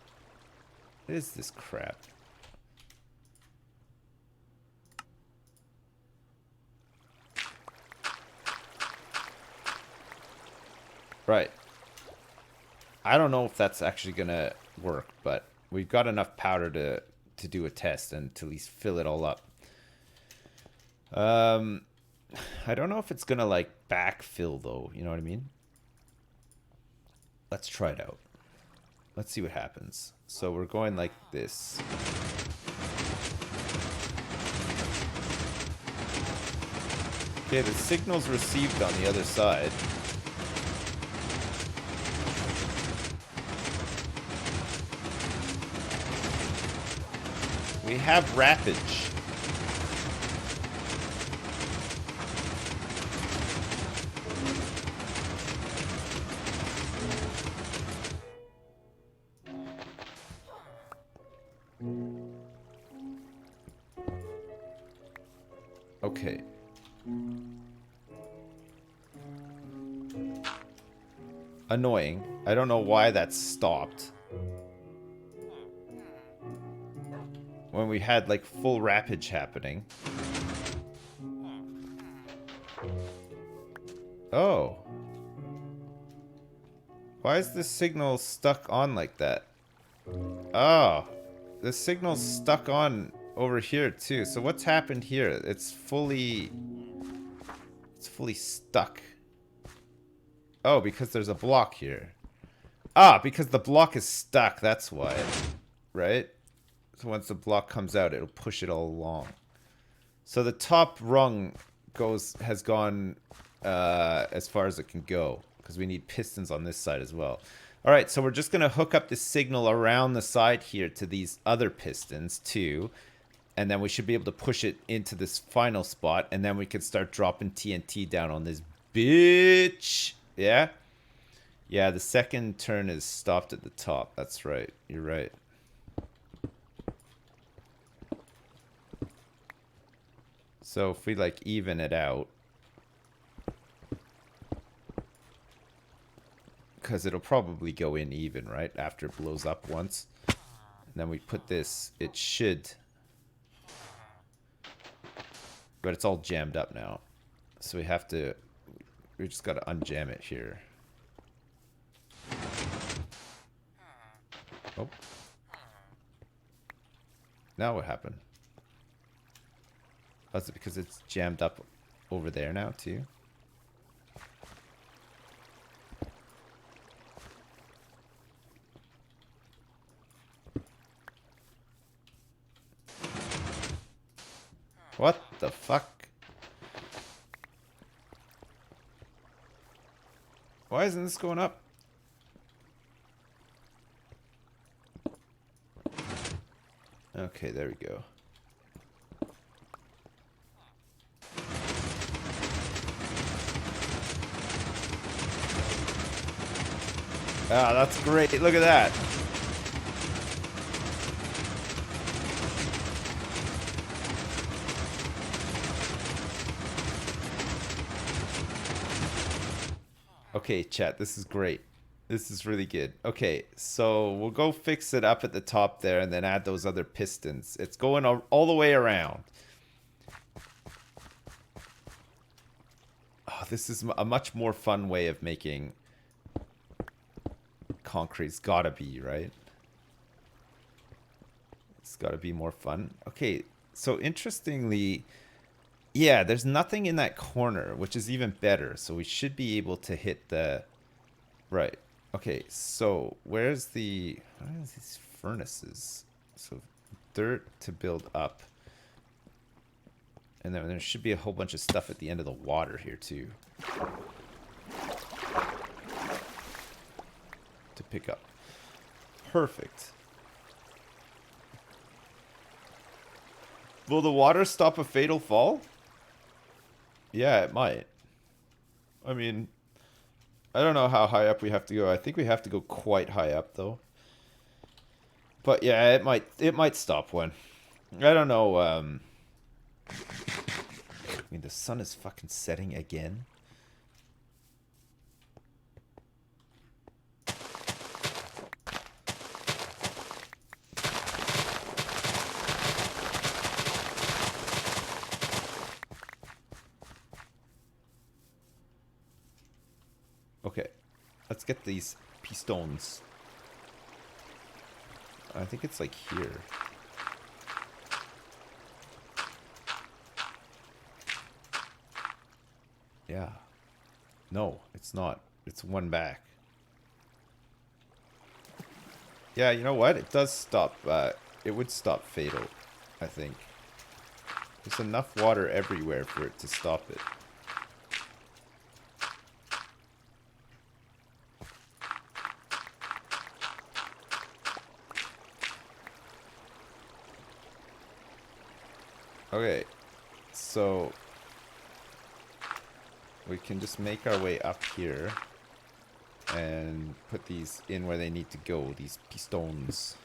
What is this crap? Right. I don't know if that's actually gonna work, but we've got enough powder to do a test and to at least fill it all up. I don't know if it's gonna like backfill though, you know what I mean? Let's try it out. Let's see what happens. So we're going like this. Okay, the signal's received on the other side. We have wrappage. Okay. Annoying. I don't know why that stopped. When we had like full wrappage happening. Oh. Why is this signal stuck on like that? Oh, the signal's stuck on over here too. So what's happened here? It's fully stuck. Oh, because there's a block here. Ah, because the block is stuck. That's why, right? So once the block comes out, it'll push it all along. So the top rung has gone as far as it can go because we need pistons on this side as well. All right, so we're just going to hook up the signal around the side here to these other pistons too. And then we should be able to push it into this final spot. And then we can start dropping TNT down on this bitch. Yeah? Yeah, the second turn is stopped at the top. That's right. You're right. So if we like even it out. Because it'll probably go in even, right? After it blows up once. And then we put this. It should. But it's all jammed up now. So we have to. We just got to unjam it here. Oh. Now what happened? Oh, is it because it's jammed up over there now too? What the fuck? Why isn't this going up? Okay, there we go. Ah, that's great. Look at that. Okay, chat, this is great. This is really good. Okay, so we'll go fix it up at the top there and then add those other pistons. It's going all the way around. Oh, this is a much more fun way of making concrete's gotta be, right? It's gotta be more fun. Okay, so interestingly, yeah, there's nothing in that corner, which is even better. So we should be able to hit the... Right. Okay, so where's the... What are these furnaces? So dirt to build up. And then there should be a whole bunch of stuff at the end of the water here too. To pick up. Perfect. Will the water stop a fatal fall? Yeah, it might. I mean, I don't know how high up we have to go. I think we have to go quite high up though. But yeah, it might stop one. I don't know. I mean, the sun is fucking setting again. Okay, let's get these pistons. I think it's like here. Yeah. No, it's not. It's one back. Yeah, you know what? It does stop. It would stop fatal, I think. There's enough water everywhere for it to stop it. Okay, so we can just make our way up here and put these in where they need to go, these pistons.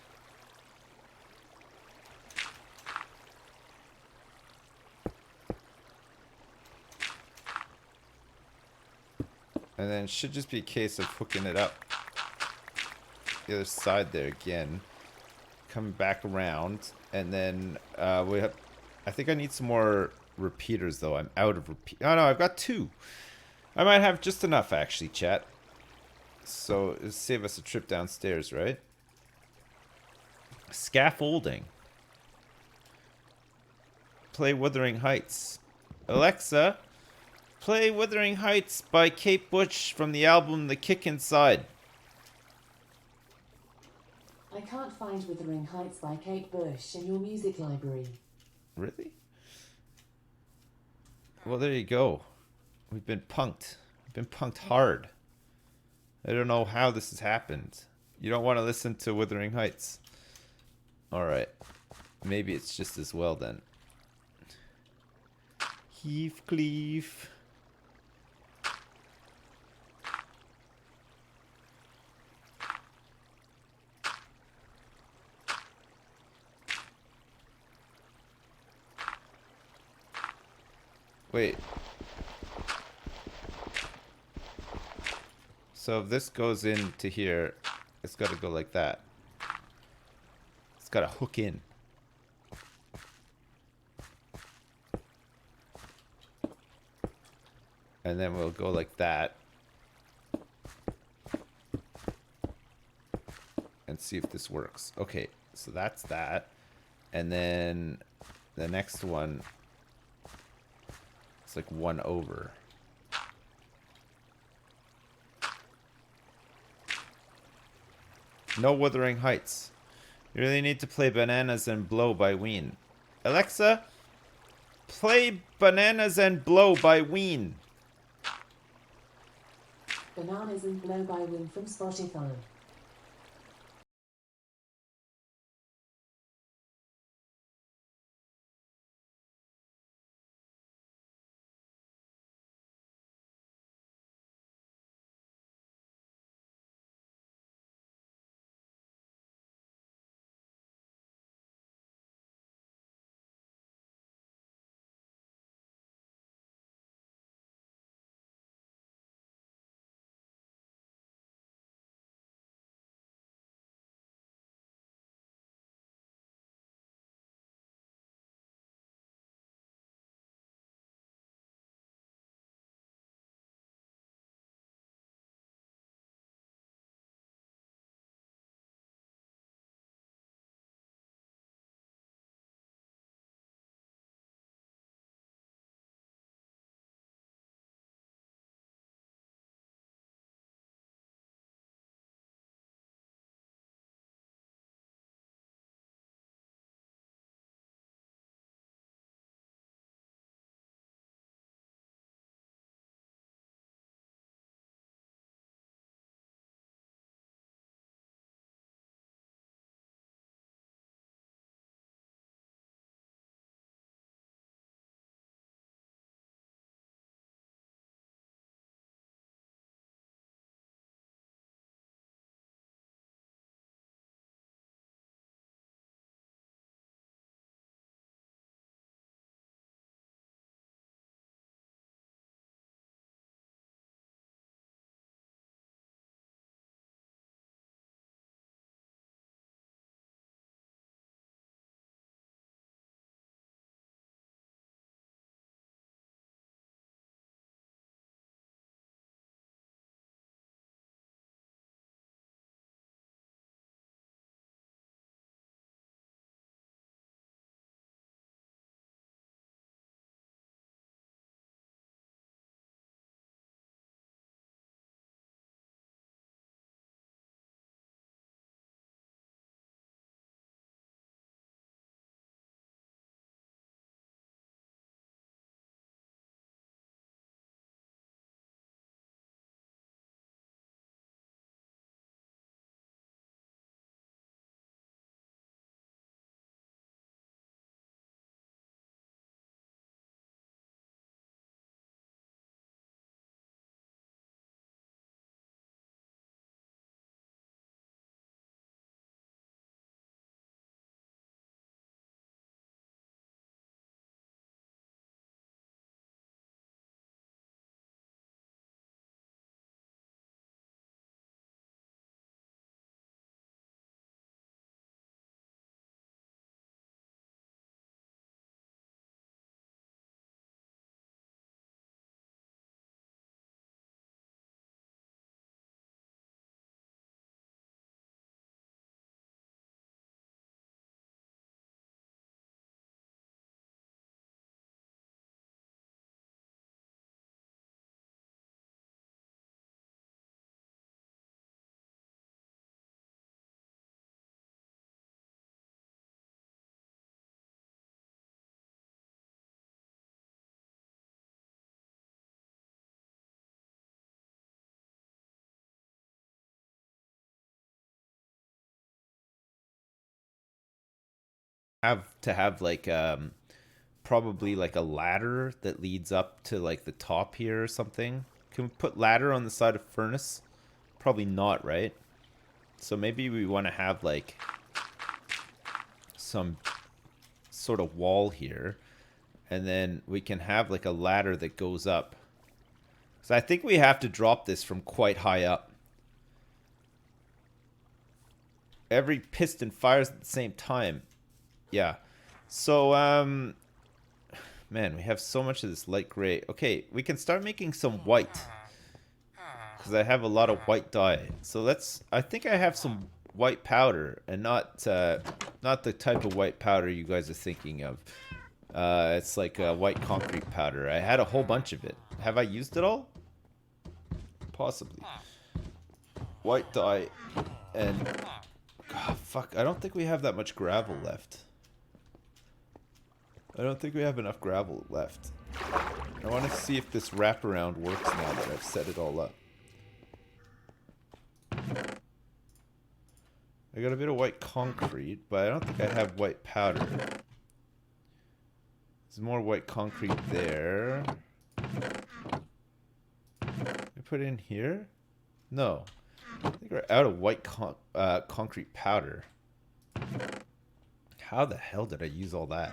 And then it should just be a case of hooking it up the other side there again, coming back around, and then we have... I think I need some more repeaters, though. I'm out of repeat. Oh, no, I've got 2. I might have just enough, actually, chat. So, it'll save us a trip downstairs, right? Scaffolding. Play Wuthering Heights. Alexa, play Wuthering Heights by Kate Bush from the album The Kick Inside. I can't find Wuthering Heights by Kate Bush in your music library. Really? Well, there you go. We've been punked. We've been punked hard. I don't know how this has happened. You don't want to listen to Wuthering Heights. Alright. Maybe it's just as well then. Heathcliff. Wait. So if this goes into here, it's got to go like that. It's got to hook in. And then we'll go like that. And see if this works. Okay, so that's that. And then the next one, it's like 1 over. No Wuthering Heights. You really need to play Bananas and Blow by Ween. Alexa, play Bananas and Blow by Ween. Bananas and Blow by Win from Spotify. have to have like probably like a ladder that leads up to like the top here or something. Can we put ladder on the side of furnace? Probably not, right? So maybe we want to have like some sort of wall here, and then we can have like a ladder that goes up. So I think we have to drop this from quite high up. Every piston fires at the same time. Yeah. So, man, we have so much of this light gray. Okay, we can start making some white. Because I have a lot of white dye. So let's, I think I have some white powder. And not the type of white powder you guys are thinking of. It's like a white concrete powder. I had a whole bunch of it. Have I used it all? Possibly. White dye. And... God, fuck, I don't think we have that much gravel left. I don't think we have enough gravel left. I want to see if this wraparound works now that I've set it all up. I got a bit of white concrete, but I don't think I have white powder. There's more white concrete there. I put it in here? No. I think we're out of white concrete powder. How the hell did I use all that?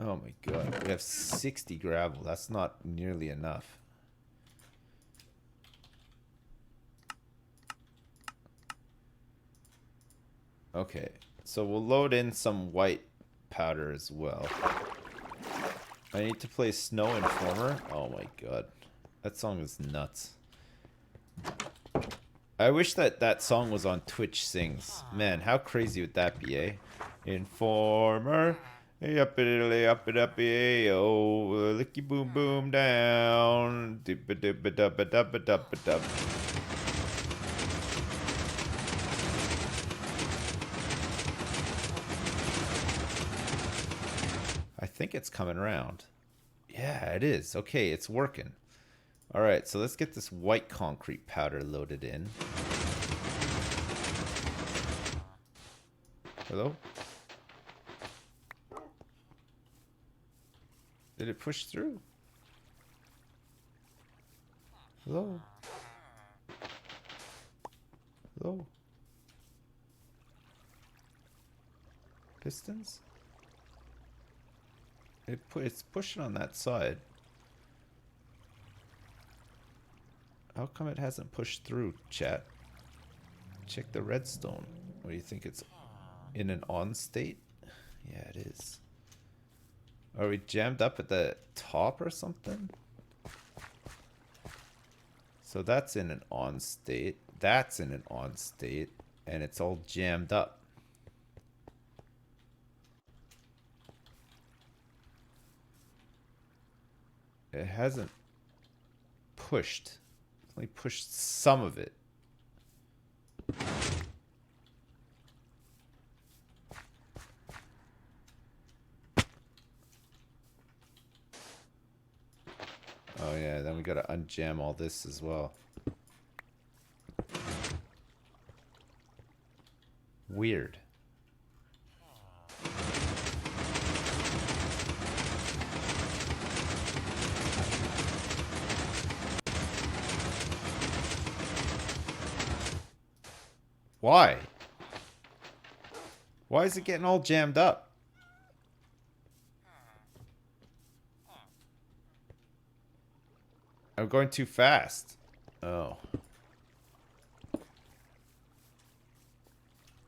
Oh my god. We have 60 gravel. That's not nearly enough. Okay. So we'll load in some white powder as well. I need to play Snow Informer. Oh my god. That song is nuts. I wish that that song was on Twitch Sings. Man, how crazy would that be, eh? Informer. Uppity uppity uppity oh, licky boom boom down. Dibba dibba dubba dubba dubba dub. I think it's coming around. Yeah, it is. Okay, it's working. Alright, so let's get this white concrete powder loaded in. Hello? Did it push through? Hello? Hello? Pistons? It's pushing on that side. How come it hasn't pushed through, chat? Check the redstone. What do you think, it's in an on state? Yeah, it is. Are we jammed up at the top or something? So that's in an on state. That's in an on state. And it's all jammed up. It hasn't pushed. It's only pushed some of it. Oh yeah, then we gotta unjam all this as well. Weird. Why? Why is it getting all jammed up? I'm going too fast. Oh.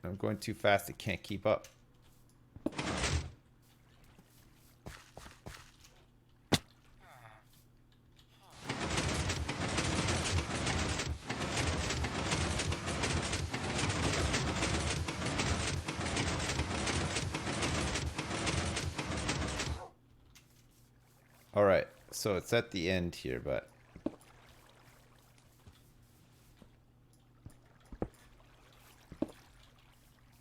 I'm going too fast, it can't keep up. Alright, so it's at the end here, but...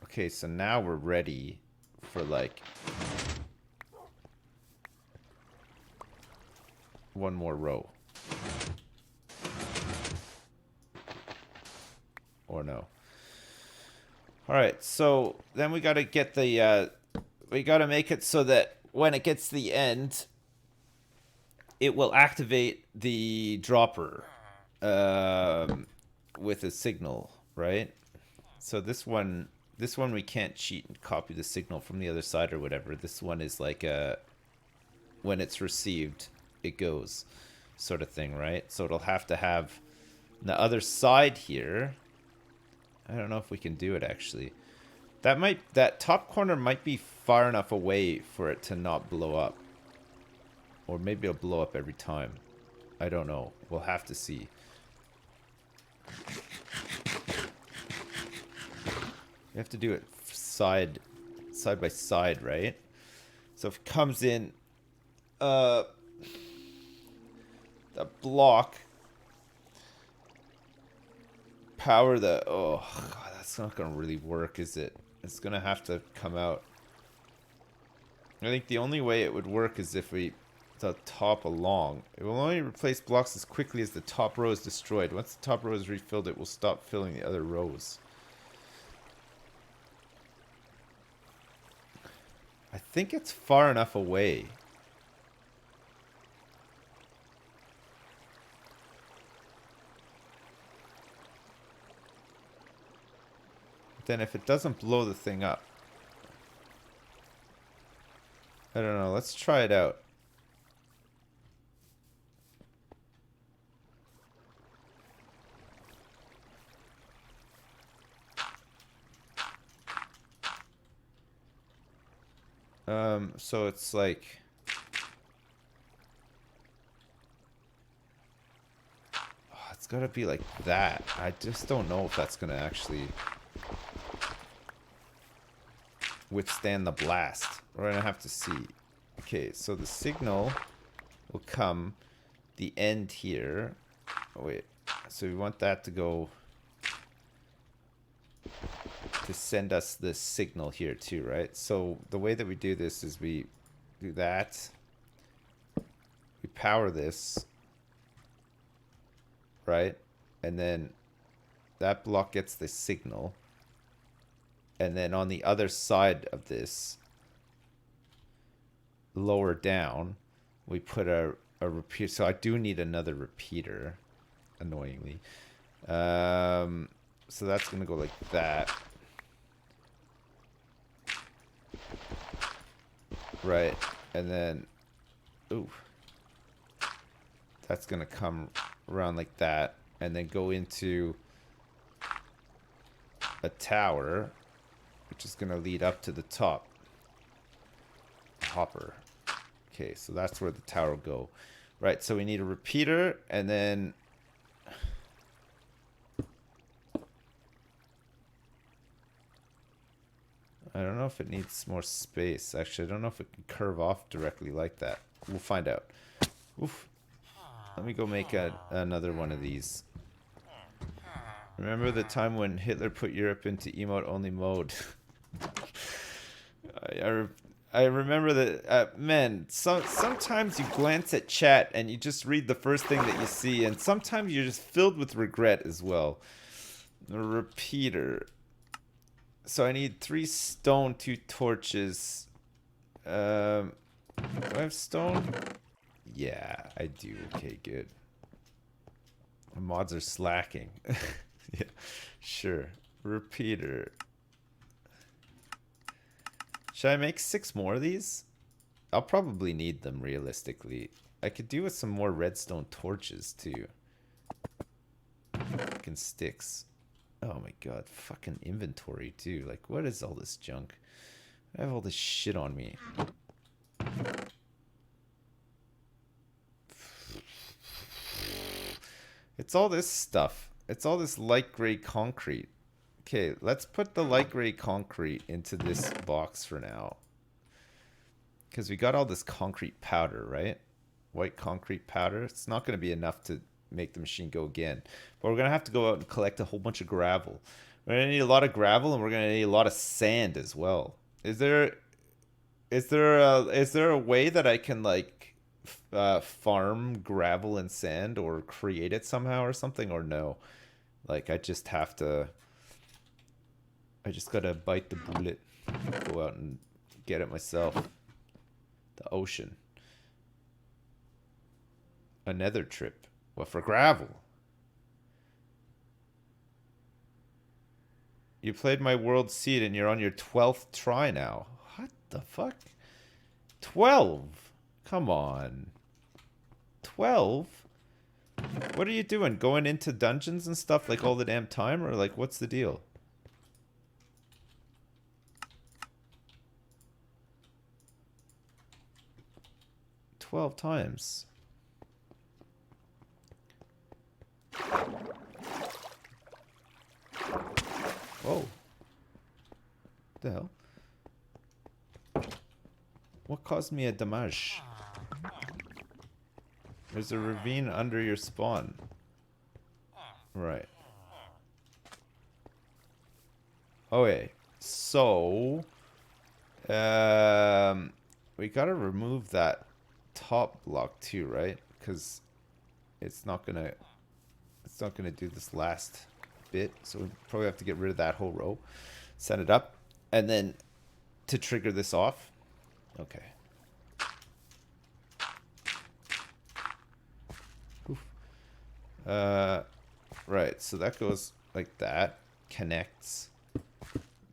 Okay, so now we're ready for, like... one more row. Or no. All right, so then we got to get the we got to make it so that when it gets to the end, it will activate the dropper with a signal, right? So this one we can't cheat and copy the signal from the other side or whatever. This one is like when it's received, it goes sort of thing, right? So it'll have to have the other side here. I don't know if we can do it actually. That top corner might be far enough away for it to not blow up. Or maybe it'll blow up every time. I don't know. We'll have to see. You have to do it side by side, right? So if it comes in the block, power the, oh god, that's not gonna really work, is it? It's gonna have to come out. I think the only way it would work is if we the top along. It will only replace blocks as quickly as the top row is destroyed. Once the top row is refilled, it will stop filling the other rows. I think it's far enough away. Then if it doesn't blow the thing up, I don't know. Let's try it out. So it's like, oh, it's gotta be like that. I just don't know if that's gonna actually withstand the blast. We're gonna have to see. Okay, so the signal will come the end here. Oh, wait, so we want that to go to send us the signal here too, right? So the way that we do this is we do that. We power this, right? And then that block gets the signal. And then on the other side of this, lower down, we put a repeater. So I do need another repeater, annoyingly. So that's going to go like that. Right. And then, ooh. That's going to come around like that. And then go into a tower, which is going to lead up to the top. Hopper. Okay, so that's where the tower will go. Right, so we need a repeater, and then I don't know if it needs more space. Actually, I don't know if it can curve off directly like that. We'll find out. Oof. Let me go make another one of these. Remember the time when Hitler put Europe into emote-only mode? I remember that, man, sometimes you glance at chat and you just read the first thing that you see, and sometimes you're just filled with regret as well. A repeater. So I need 3 stone, 2 torches. Do I have stone? Yeah, I do. Okay, good. The mods are slacking. Yeah, sure. Repeater. Should I make 6 more of these? I'll probably need them realistically. I could do with some more redstone torches too. Fucking sticks. Oh my god, fucking inventory too. Like, what is all this junk? I have all this shit on me. It's all this stuff. It's all this light gray concrete. Okay, let's put the light gray concrete into this box for now. Because we got all this concrete powder, right? White concrete powder. It's not going to be enough to make the machine go again. But we're going to have to go out and collect a whole bunch of gravel. We're going to need a lot of gravel, and we're going to need a lot of sand as well. Is there a way that I can, like, farm gravel and sand or create it somehow or something, or no? Like, I just have to I just gotta bite the bullet. Go out and get it myself. The ocean. Another trip. What, for gravel? You played my world seed and you're on your 12th try now. What the fuck? 12? Come on. 12? What are you doing? Going into dungeons and stuff like all the damn time? Or like, what's the deal? "12 times. Whoa. What the hell? What caused me a damage? There's a ravine under your spawn. Right. Okay. So, we gotta remove that top block too, right? Because it's not gonna do this last bit. So we probably have to get rid of that whole row, set it up, and then to trigger this off. Okay. Oof. Right, so that goes like that, connects,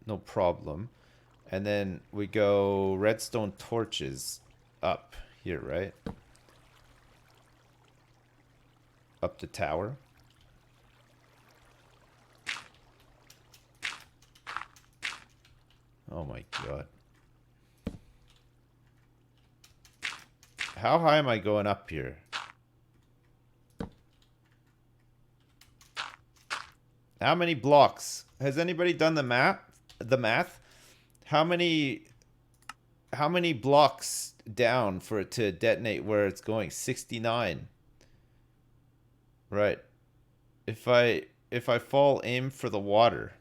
no problem. And then we go redstone torches up here, right? Up the tower. Oh my god. How high am I going up here? How many blocks? Has anybody done the math? How many blocks down for it to detonate where it's going? 69. Right. If I fall aim for the water.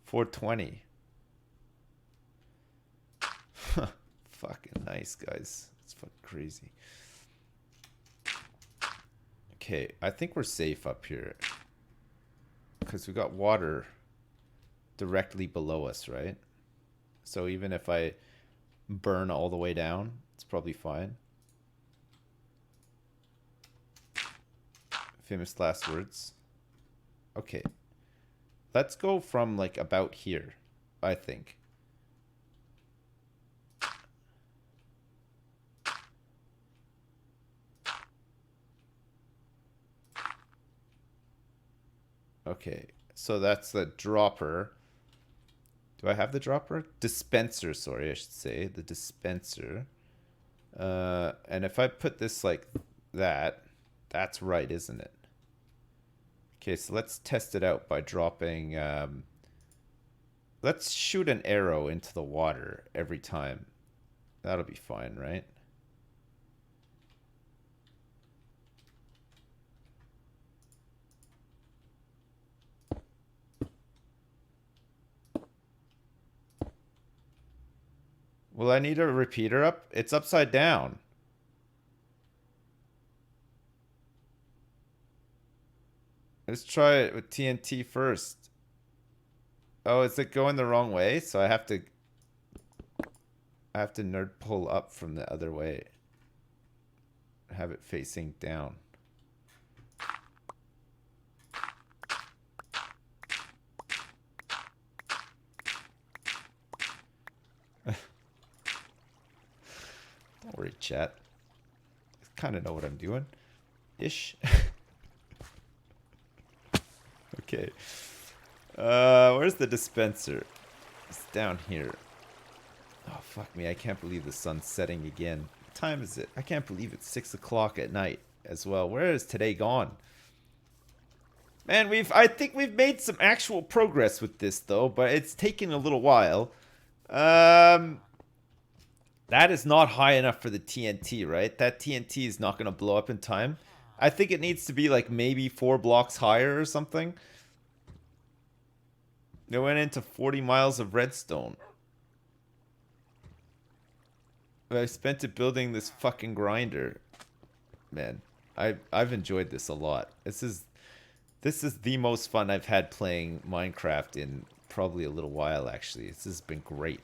420. Fucking nice, guys. It's fucking crazy. Okay, I think we're safe up here. Because we got water directly below us, right? So even if I burn all the way down, it's probably fine. Famous last words. Okay. Let's go from like about here, I think. Okay, so that's the dropper. Do I have the dropper? Dispenser, sorry, I should say. The dispenser. And if I put this like that, that's right, isn't it? Okay, so let's test it out by dropping... let's shoot an arrow into the water every time. That'll be fine, right? Will I need a repeater up? It's upside down. Let's try it with TNT first. Oh, is it going the wrong way? So I have to nerd pull up from the other way. Have it facing down. Don't worry, chat. I kind of know what I'm doing. Ish. Okay. Where's the dispenser? It's down here. Oh, fuck me. I can't believe the sun's setting again. What time is it? I can't believe it's 6 o'clock at night as well. Where is today gone? Man, I think we've made some actual progress with this, though, but it's taken a little while. That is not high enough for the TNT, right? That TNT is not going to blow up in time. I think it needs to be like maybe 4 blocks higher or something. It went into 40 miles of redstone. I spent it building this fucking grinder. Man, I've enjoyed this a lot. This is This is the most fun I've had playing Minecraft in probably a little while, actually. This has been great.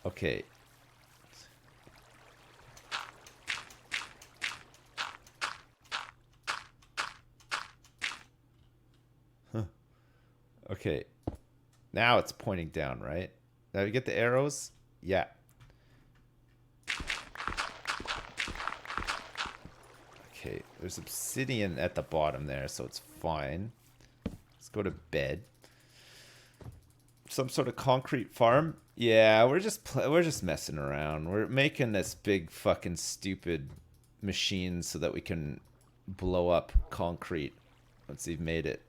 Okay. Huh. Okay. Now it's pointing down, right? Now we get the arrows? Yeah. Okay, there's obsidian at the bottom there, so it's fine. Let's go to bed. Some sort of concrete farm? Yeah, we're just messing around. We're making this big fucking stupid machine so that we can blow up concrete once we've made it.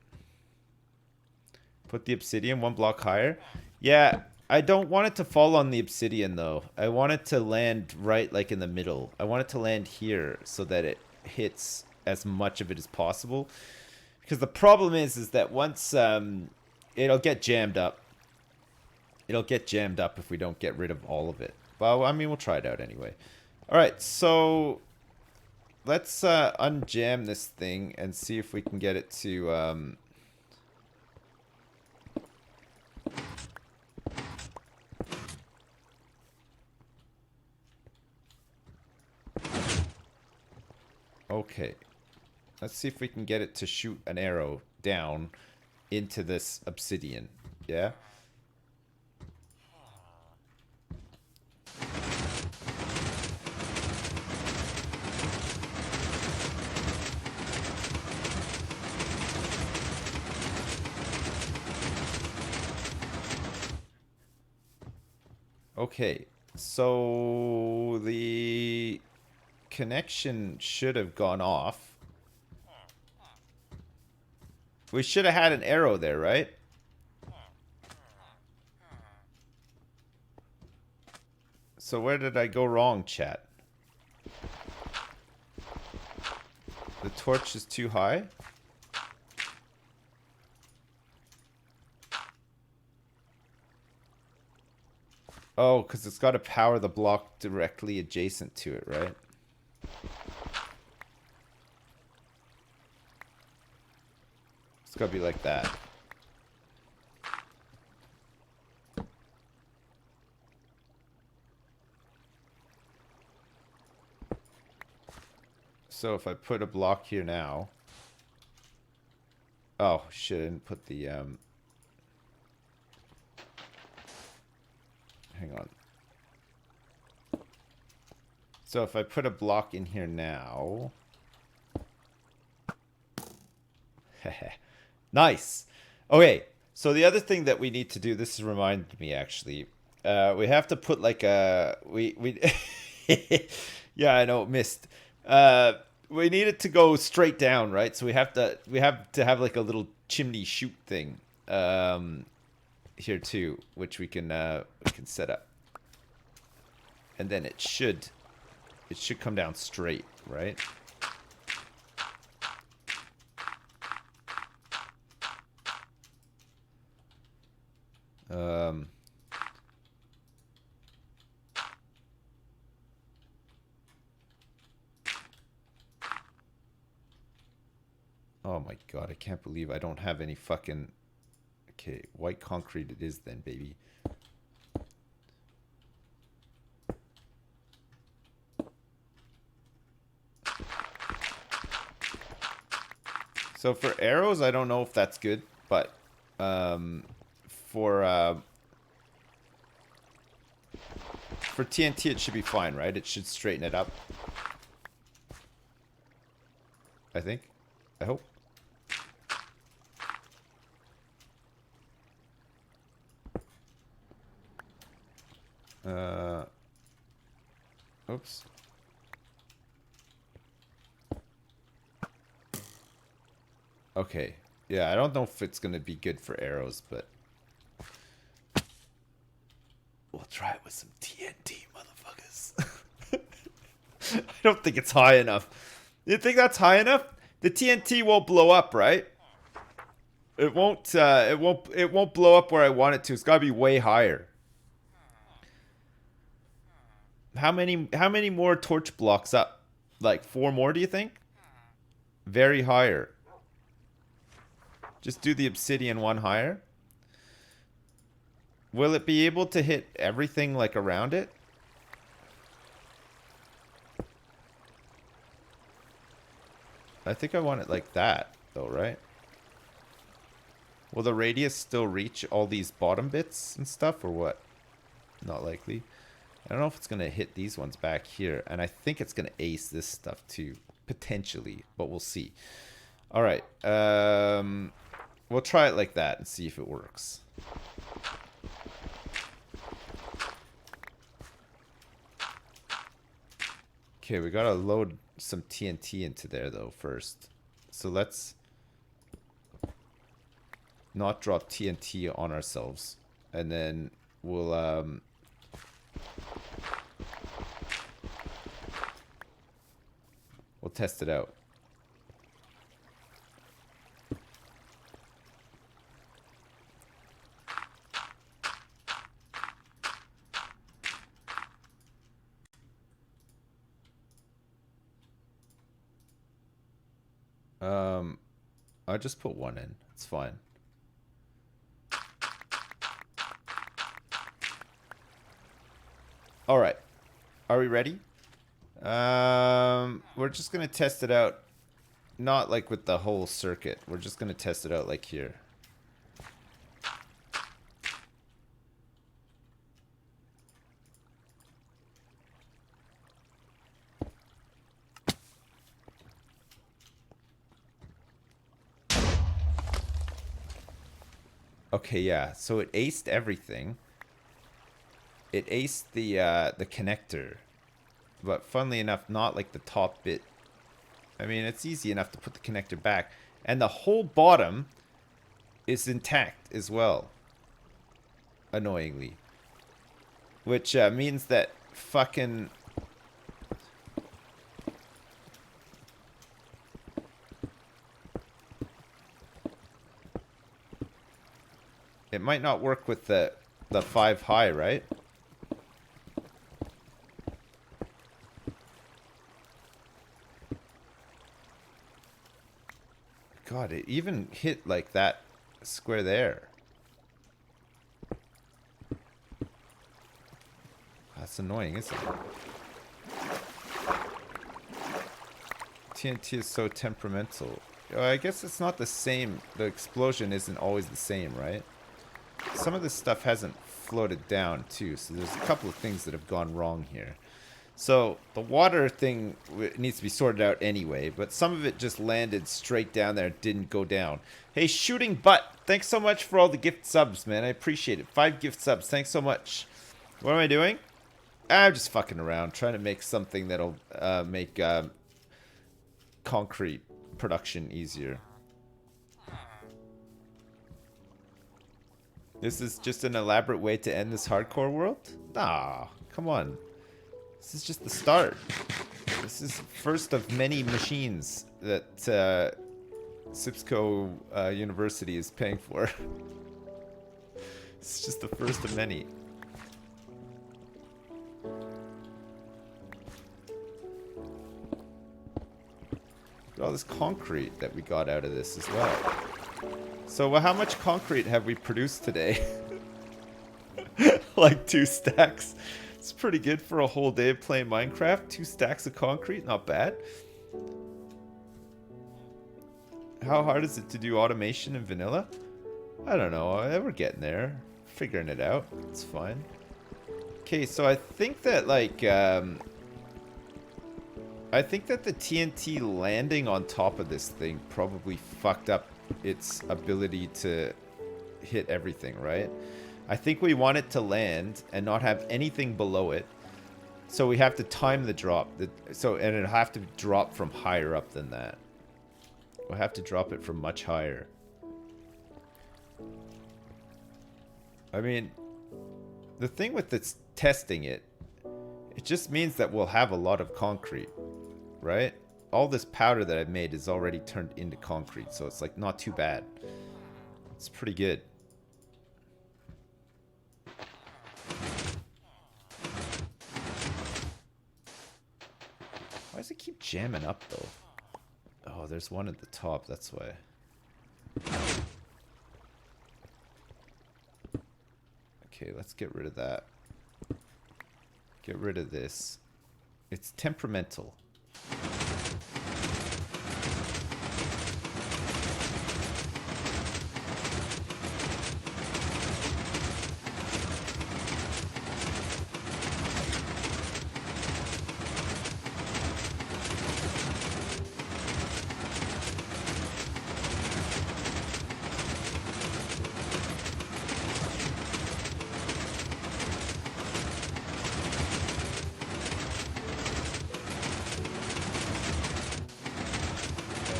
Put the obsidian 1 block higher. Yeah, I don't want it to fall on the obsidian though. I want it to land right like in the middle. I want it to land here so that it hits as much of it as possible. Because the problem is that once it'll get jammed up. It'll get jammed up if we don't get rid of all of it. Well, I mean, we'll try it out anyway. All right, so let's unjam this thing and see if we can get it to okay. Let's see if we can get it to shoot an arrow down into this obsidian. Yeah? Okay, so the connection should have gone off. We should have had an arrow there, right? So where did I go wrong, chat? The torch is too high? Oh, because it's got to power the block directly adjacent to it, right? It's got to be like that. So if I put a block here now... Oh, shit, I didn't put the... Hang on. So if I put a block in here now... Nice! Okay, so the other thing that we need to do, this reminded me actually, we have to put like a... We yeah, I know, missed. We need it to go straight down, right? So we have to have like a little chimney chute thing. Here too, which we can set up, and then it should come down straight, right? Oh my god, I can't believe I don't have any fucking... Okay, white concrete it is then, baby. So for arrows, I don't know if that's good, but for TNT it should be fine, right? It should straighten it up. I think. I hope. Oops. Okay. Yeah, I don't know if it's going to be good for arrows, but we'll try it with some TNT, motherfuckers. I don't think it's high enough. You think that's high enough? The TNT won't blow up, right? It won't blow up where I want it to. It's got to be way higher. How many more torch blocks up? Like 4 more, do you think? Very higher. Just do the obsidian one higher. Will it be able to hit everything like around it? I think I want it like that though, right? Will the radius still reach all these bottom bits and stuff or what? Not likely. I don't know if it's going to hit these ones back here. And I think it's going to ace this stuff too. Potentially. But we'll see. Alright. We'll try it like that and see if it works. Okay, we got to load some TNT into there though first. So let's not drop TNT on ourselves. And then we'll... we'll test it out. I'll just put one in. It's fine. All right. Are we ready? We're just going to test it out. Not like with the whole circuit. We're just going to test it out like here. Okay, yeah. So it aced everything. It aced the connector. But funnily enough, not like the top bit. I mean, it's easy enough to put the connector back. And the whole bottom is intact as well. Annoyingly. Which means that fucking... It might not work with the 5 high, right? God, it even hit like that square there. That's annoying, isn't it? TNT is so temperamental. I guess it's not the same. The explosion isn't always the same, right? Some of this stuff hasn't floated down too, so there's a couple of things that have gone wrong here. So the water thing needs to be sorted out anyway, but some of it just landed straight down there, didn't go down. Hey, Shooting Butt, thanks so much for all the gift subs, man. I appreciate it. 5 gift subs, thanks so much. What am I doing? I'm just fucking around, trying to make something that'll make concrete production easier. This is just an elaborate way to end this hardcore world? Nah, come on. This is just the start. This is first of many machines that Sipsco University is paying for. It's just the first of many. Look at all this concrete that we got out of this as well. So how much concrete have we produced today? Like 2 stacks. It's pretty good for a whole day of playing Minecraft. 2 stacks of concrete, not bad. How hard is it to do automation in vanilla? I don't know. We're getting there. Figuring it out. It's fine. Okay, so I think that like I think that the TNT landing on top of this thing probably fucked up its ability to hit everything, right? I think we want it to land and not have anything below it. So we have to time the drop. And it'll have to drop from higher up than that. We'll have to drop it from much higher. I mean, the thing with this testing it just means that we'll have a lot of concrete, right? All this powder that I've made is already turned into concrete, so it's like not too bad. It's pretty good. Why does it keep jamming up though? Oh, there's one at the top, that's why. Okay, let's get rid of that. Get rid of this. It's temperamental.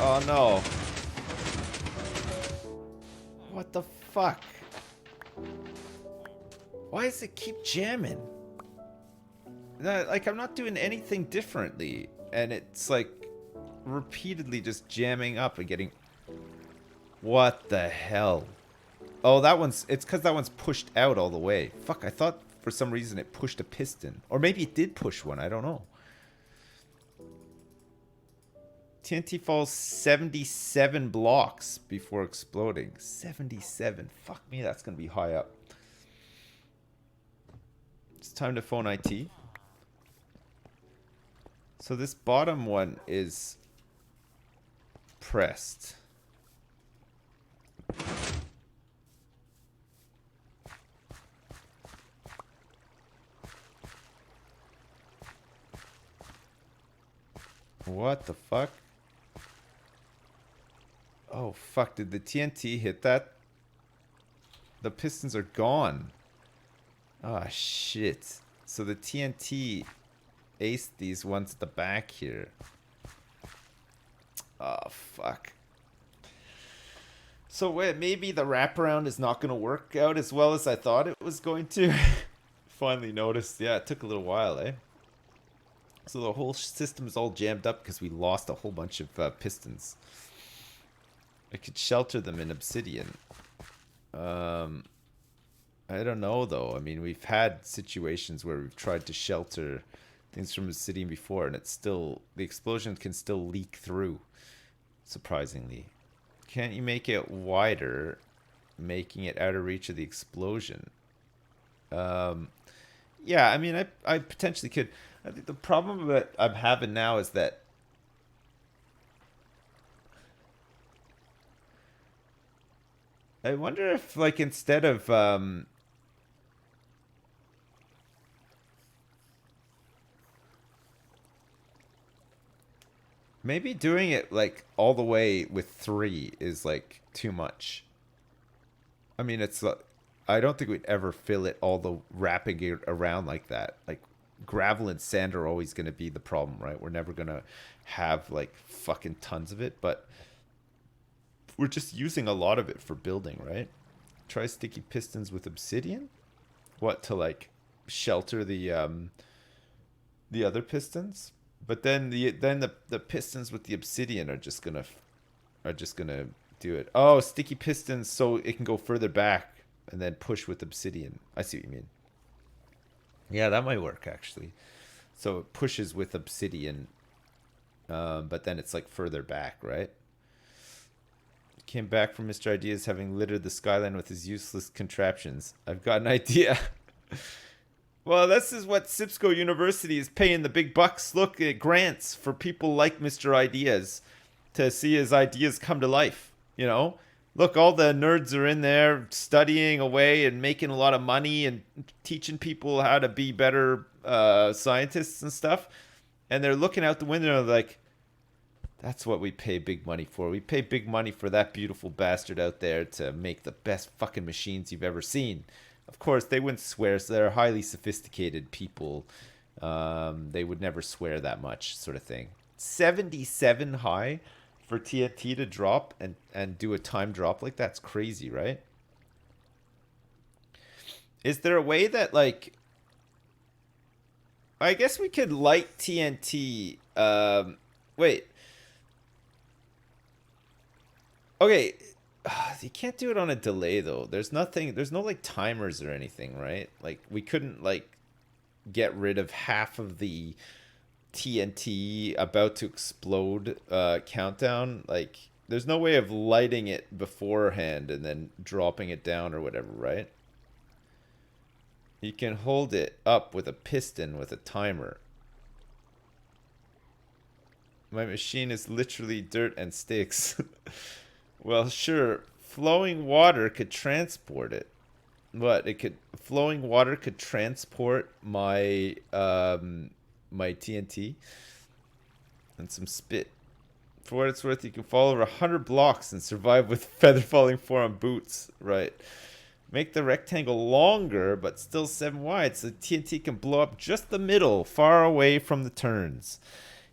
Oh no. What the fuck? Why does it keep jamming? Like, I'm not doing anything differently. And it's like repeatedly just jamming up and getting... What the hell? Oh, that one's... It's because that one's pushed out all the way. Fuck, I thought for some reason it pushed a piston. Or maybe it did push one, I don't know. TNT falls 77 blocks before exploding. 77. Fuck me, that's going to be high up. It's time to phone IT. So this bottom one is pressed. What the fuck? Oh fuck, did the TNT hit that? The pistons are gone. Ah, shit. So the TNT aced these ones at the back here. Oh, fuck. So wait, maybe the wraparound is not going to work out as well as I thought it was going to. Finally noticed. Yeah, it took a little while, eh? So the whole system is all jammed up because we lost a whole bunch of pistons. I could shelter them in obsidian. I don't know, though. I mean, we've had situations where we've tried to shelter things from obsidian before, and it's still... The explosion can still leak through, surprisingly. Can't you make it wider, making it out of reach of the explosion? Yeah, I mean, I potentially could. I think the problem that I'm having now is that I wonder if, like, instead of maybe doing it like all the way with 3 is like too much. I mean, it's I don't think we'd ever fill it all the wrapping it around like that. Like, gravel and sand are always going to be the problem, right? We're never going to have like fucking tons of it, but we're just using a lot of it for building, right? Try sticky pistons with obsidian? What, to like shelter the other pistons? But then the pistons with the obsidian are just gonna do it. Oh, sticky pistons so it can go further back and then push with obsidian. I see what you mean. Yeah, that might work actually. So it pushes with obsidian, but then it's like further back, right? Came back from Mr. Ideas having littered the skyline with his useless contraptions. I've got an idea. Well, this is what Sipsco University is paying the big bucks. Look at grants for people like Mr. Ideas to see his ideas come to life. You know, look, all the nerds are in there studying away and making a lot of money and teaching people how to be better scientists and stuff. And they're looking out the window like, that's what we pay big money for. We pay big money for that beautiful bastard out there to make the best fucking machines you've ever seen. Of course, they wouldn't swear, so they're highly sophisticated people. They would never swear that much, sort of thing. 77 high for TNT to drop and do a time drop like that's crazy, right? Is there a way that, like... I guess we could light TNT... wait... Okay, you can't do it on a delay though. There's no like timers or anything, right? Like we couldn't like get rid of half of the TNT about to explode countdown. Like there's no way of lighting it beforehand and then dropping it down or whatever, right? You can hold it up with a piston with a timer. My machine is literally dirt and sticks. Well, sure. Flowing water could transport it. What? Flowing water could transport my my TNT and some spit. For what it's worth, you can fall over 100 blocks and survive with feather falling 4 on boots. Right. Make the rectangle longer, but still 7 wide, so the TNT can blow up just the middle, far away from the turns.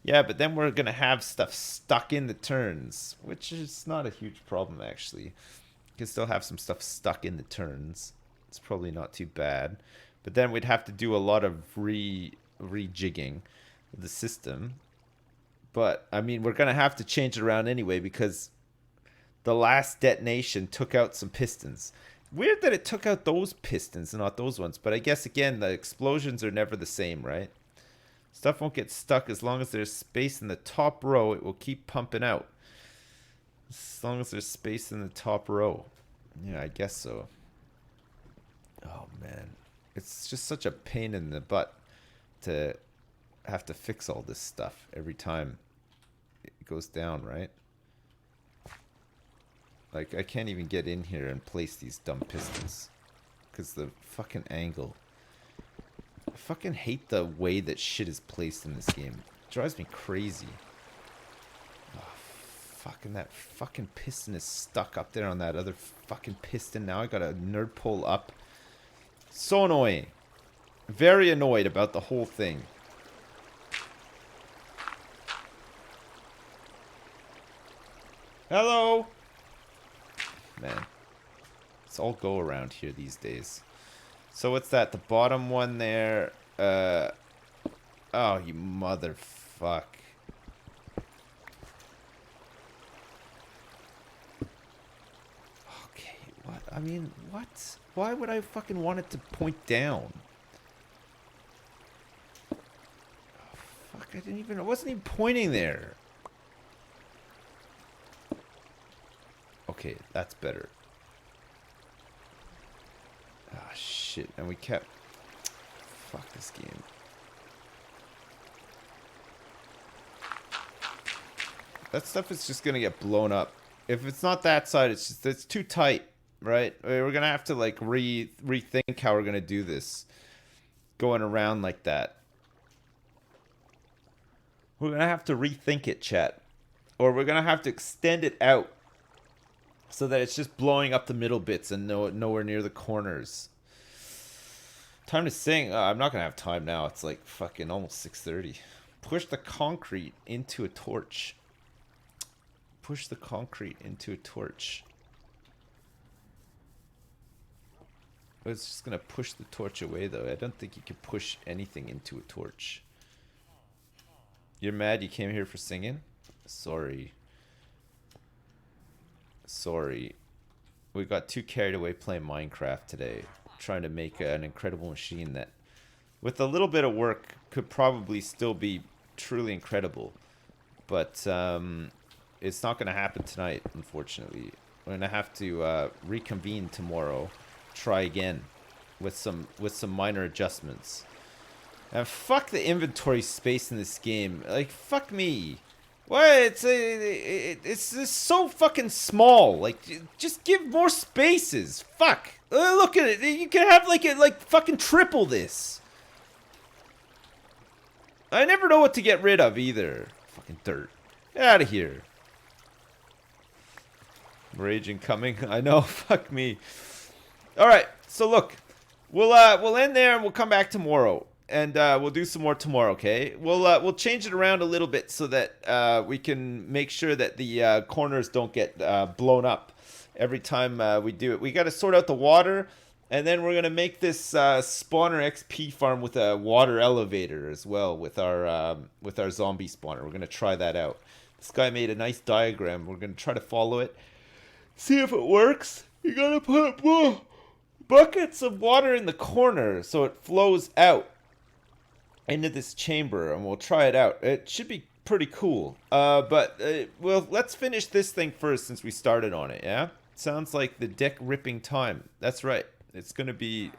Yeah, but then we're going to have stuff stuck in the turns, which is not a huge problem, actually. You can still have some stuff stuck in the turns. It's probably not too bad. But then we'd have to do a lot of rejigging of the system. But, I mean, we're going to have to change it around anyway because the last detonation took out some pistons. Weird that it took out those pistons and not those ones. But I guess, again, the explosions are never the same, right? Stuff won't get stuck as long as there's space in the top row. It will keep pumping out. As long as there's space in the top row. Yeah, I guess so. Oh, man. It's just such a pain in the butt to have to fix all this stuff every time it goes down, right? Like, I can't even get in here and place these dumb pistons. Because the fucking angle. I fucking hate the way that shit is placed in this game. It drives me crazy. Oh, fucking that fucking piston is stuck up there on that other fucking piston. Now I got a nerd pull up. So annoying. Very annoyed about the whole thing. Hello! Man. It's all go around here these days. So what's that? The bottom one there. Oh, you motherfuck. Okay, what? I mean, what? Why would I fucking want it to point down? Oh, fuck, I wasn't even pointing there. Okay, that's better. Ah, shit. And we kept... Fuck this game. That stuff is just gonna get blown up. If it's not that side, it's too tight, right? We're gonna have to, like, rethink how we're gonna do this. Going around like that. We're gonna have to rethink it, chat. Or we're gonna have to extend it out. So that it's just blowing up the middle bits and nowhere near the corners. Time to sing. I'm not going to have time now. It's like fucking almost 6:30. Push the concrete into a torch. Push the concrete into a torch. It's just going to push the torch away, though. I don't think you can push anything into a torch. You're mad you came here for singing? Sorry. Sorry. We got too carried away playing Minecraft today. Trying to make an incredible machine that, with a little bit of work, could probably still be truly incredible. But it's not going to happen tonight, unfortunately. We're going to have to reconvene tomorrow. Try again with some minor adjustments. And fuck the inventory space in this game. Like, fuck me. What? It's just so fucking small. Like, just give more spaces. Fuck. Look at it. You can have like fucking triple this. I never know what to get rid of either. Fucking dirt. Get out of here. Rage incoming. I know. Fuck me. All right. So look, we'll end there and we'll come back tomorrow. And we'll do some more tomorrow, okay? We'll change it around a little bit so that we can make sure that the corners don't get blown up every time we do it. We got to sort out the water, and then we're gonna make this spawner XP farm with a water elevator as well with our zombie spawner. We're gonna try that out. This guy made a nice diagram. We're gonna try to follow it, see if it works. You gotta put more buckets of water in the corner so it flows out into this chamber, and we'll try it out. It should be pretty cool. But well, let's finish this thing first since we started on it, yeah? Sounds like the deck ripping time. That's right. It's gonna be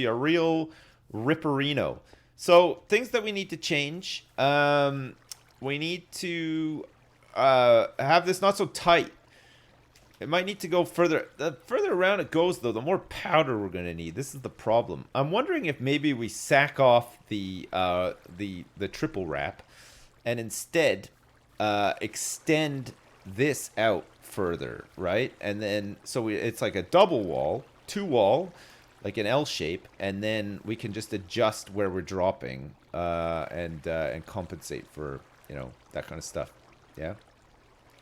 a real ripperino. So things that we need to change. We need to have this not so tight. It might need to go further. The further around it goes, though, the more powder we're gonna need. This is the problem. I'm wondering if maybe we sack off the triple wrap, and instead extend this out further, right? And then so it's like a double wall, two wall, like an L shape, and then we can just adjust where we're dropping and compensate for, you know, that kind of stuff. Yeah.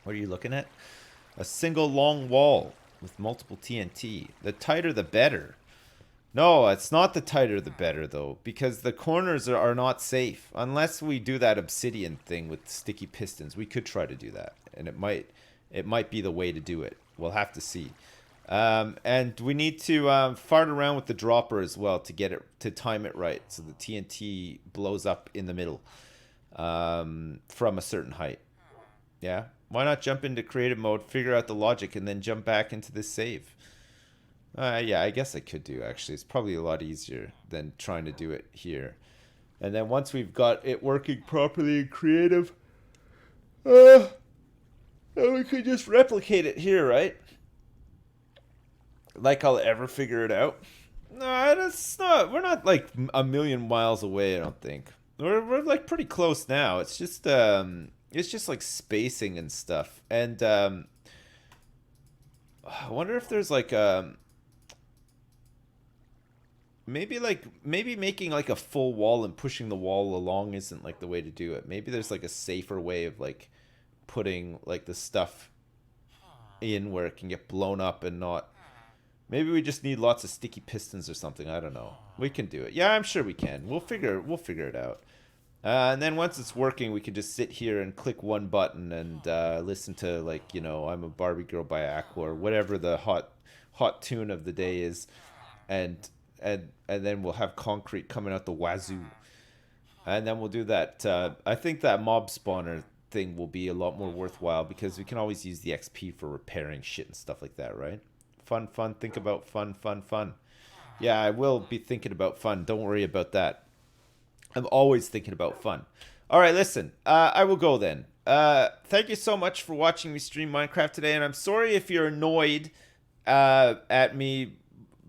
What are you looking at? A single long wall with multiple TNT. The tighter the better. No, it's not the tighter the better, though, because the corners are not safe. Unless we do that obsidian thing with sticky pistons. We could try to do that, and it might be the way to do it. We'll have to see. And we need to fart around with the dropper as well to get it to time it right, so the TNT blows up in the middle from a certain height. Yeah, why not jump into creative mode, figure out the logic, and then jump back into this save? Yeah, I guess I could do, actually. It's probably a lot easier than trying to do it here. And then once we've got it working properly in creative, then we could just replicate it here, right? Like I'll ever figure it out. No, that's not. We're not like a million miles away, I don't think. We're like pretty close now. It's just like spacing and stuff. And I wonder if there's like maybe making like a full wall and pushing the wall along isn't like the way to do it. Maybe there's like a safer way of like putting like the stuff in where it can get blown up and not. Maybe we just need lots of sticky pistons or something. I don't know. We can do it. Yeah, I'm sure we can. We'll figure it out. And then once it's working, we can just sit here and click one button and listen to, like, you know, I'm a Barbie Girl by Aqua or whatever the hot tune of the day is, and then we'll have concrete coming out the wazoo, and then we'll do that. I think that mob spawner thing will be a lot more worthwhile because we can always use the XP for repairing shit and stuff like that, right? Fun. Think about fun. Yeah, I will be thinking about fun. Don't worry about that. I'm always thinking about fun. All right, listen. I will go then. Thank you so much for watching me stream Minecraft today, and I'm sorry if you're annoyed at me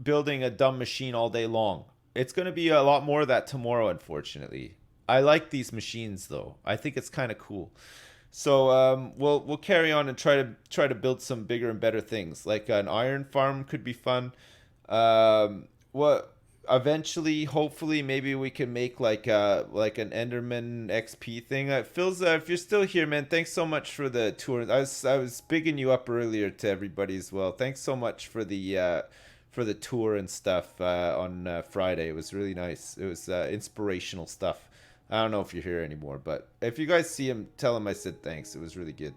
building a dumb machine all day long. It's going to be a lot more of that tomorrow, unfortunately. I like these machines, though. I think it's kind of cool. So we'll carry on and try to build some bigger and better things. Like an iron farm could be fun. Eventually, hopefully, maybe we can make like an Enderman XP thing. Phil's, if you're still here, man, thanks so much for the tour. I was bigging you up earlier to everybody as well. Thanks so much for the tour and stuff on Friday. It was really nice. It was inspirational stuff. I don't know if you're here anymore, but if you guys see him, tell him I said thanks. It was really good.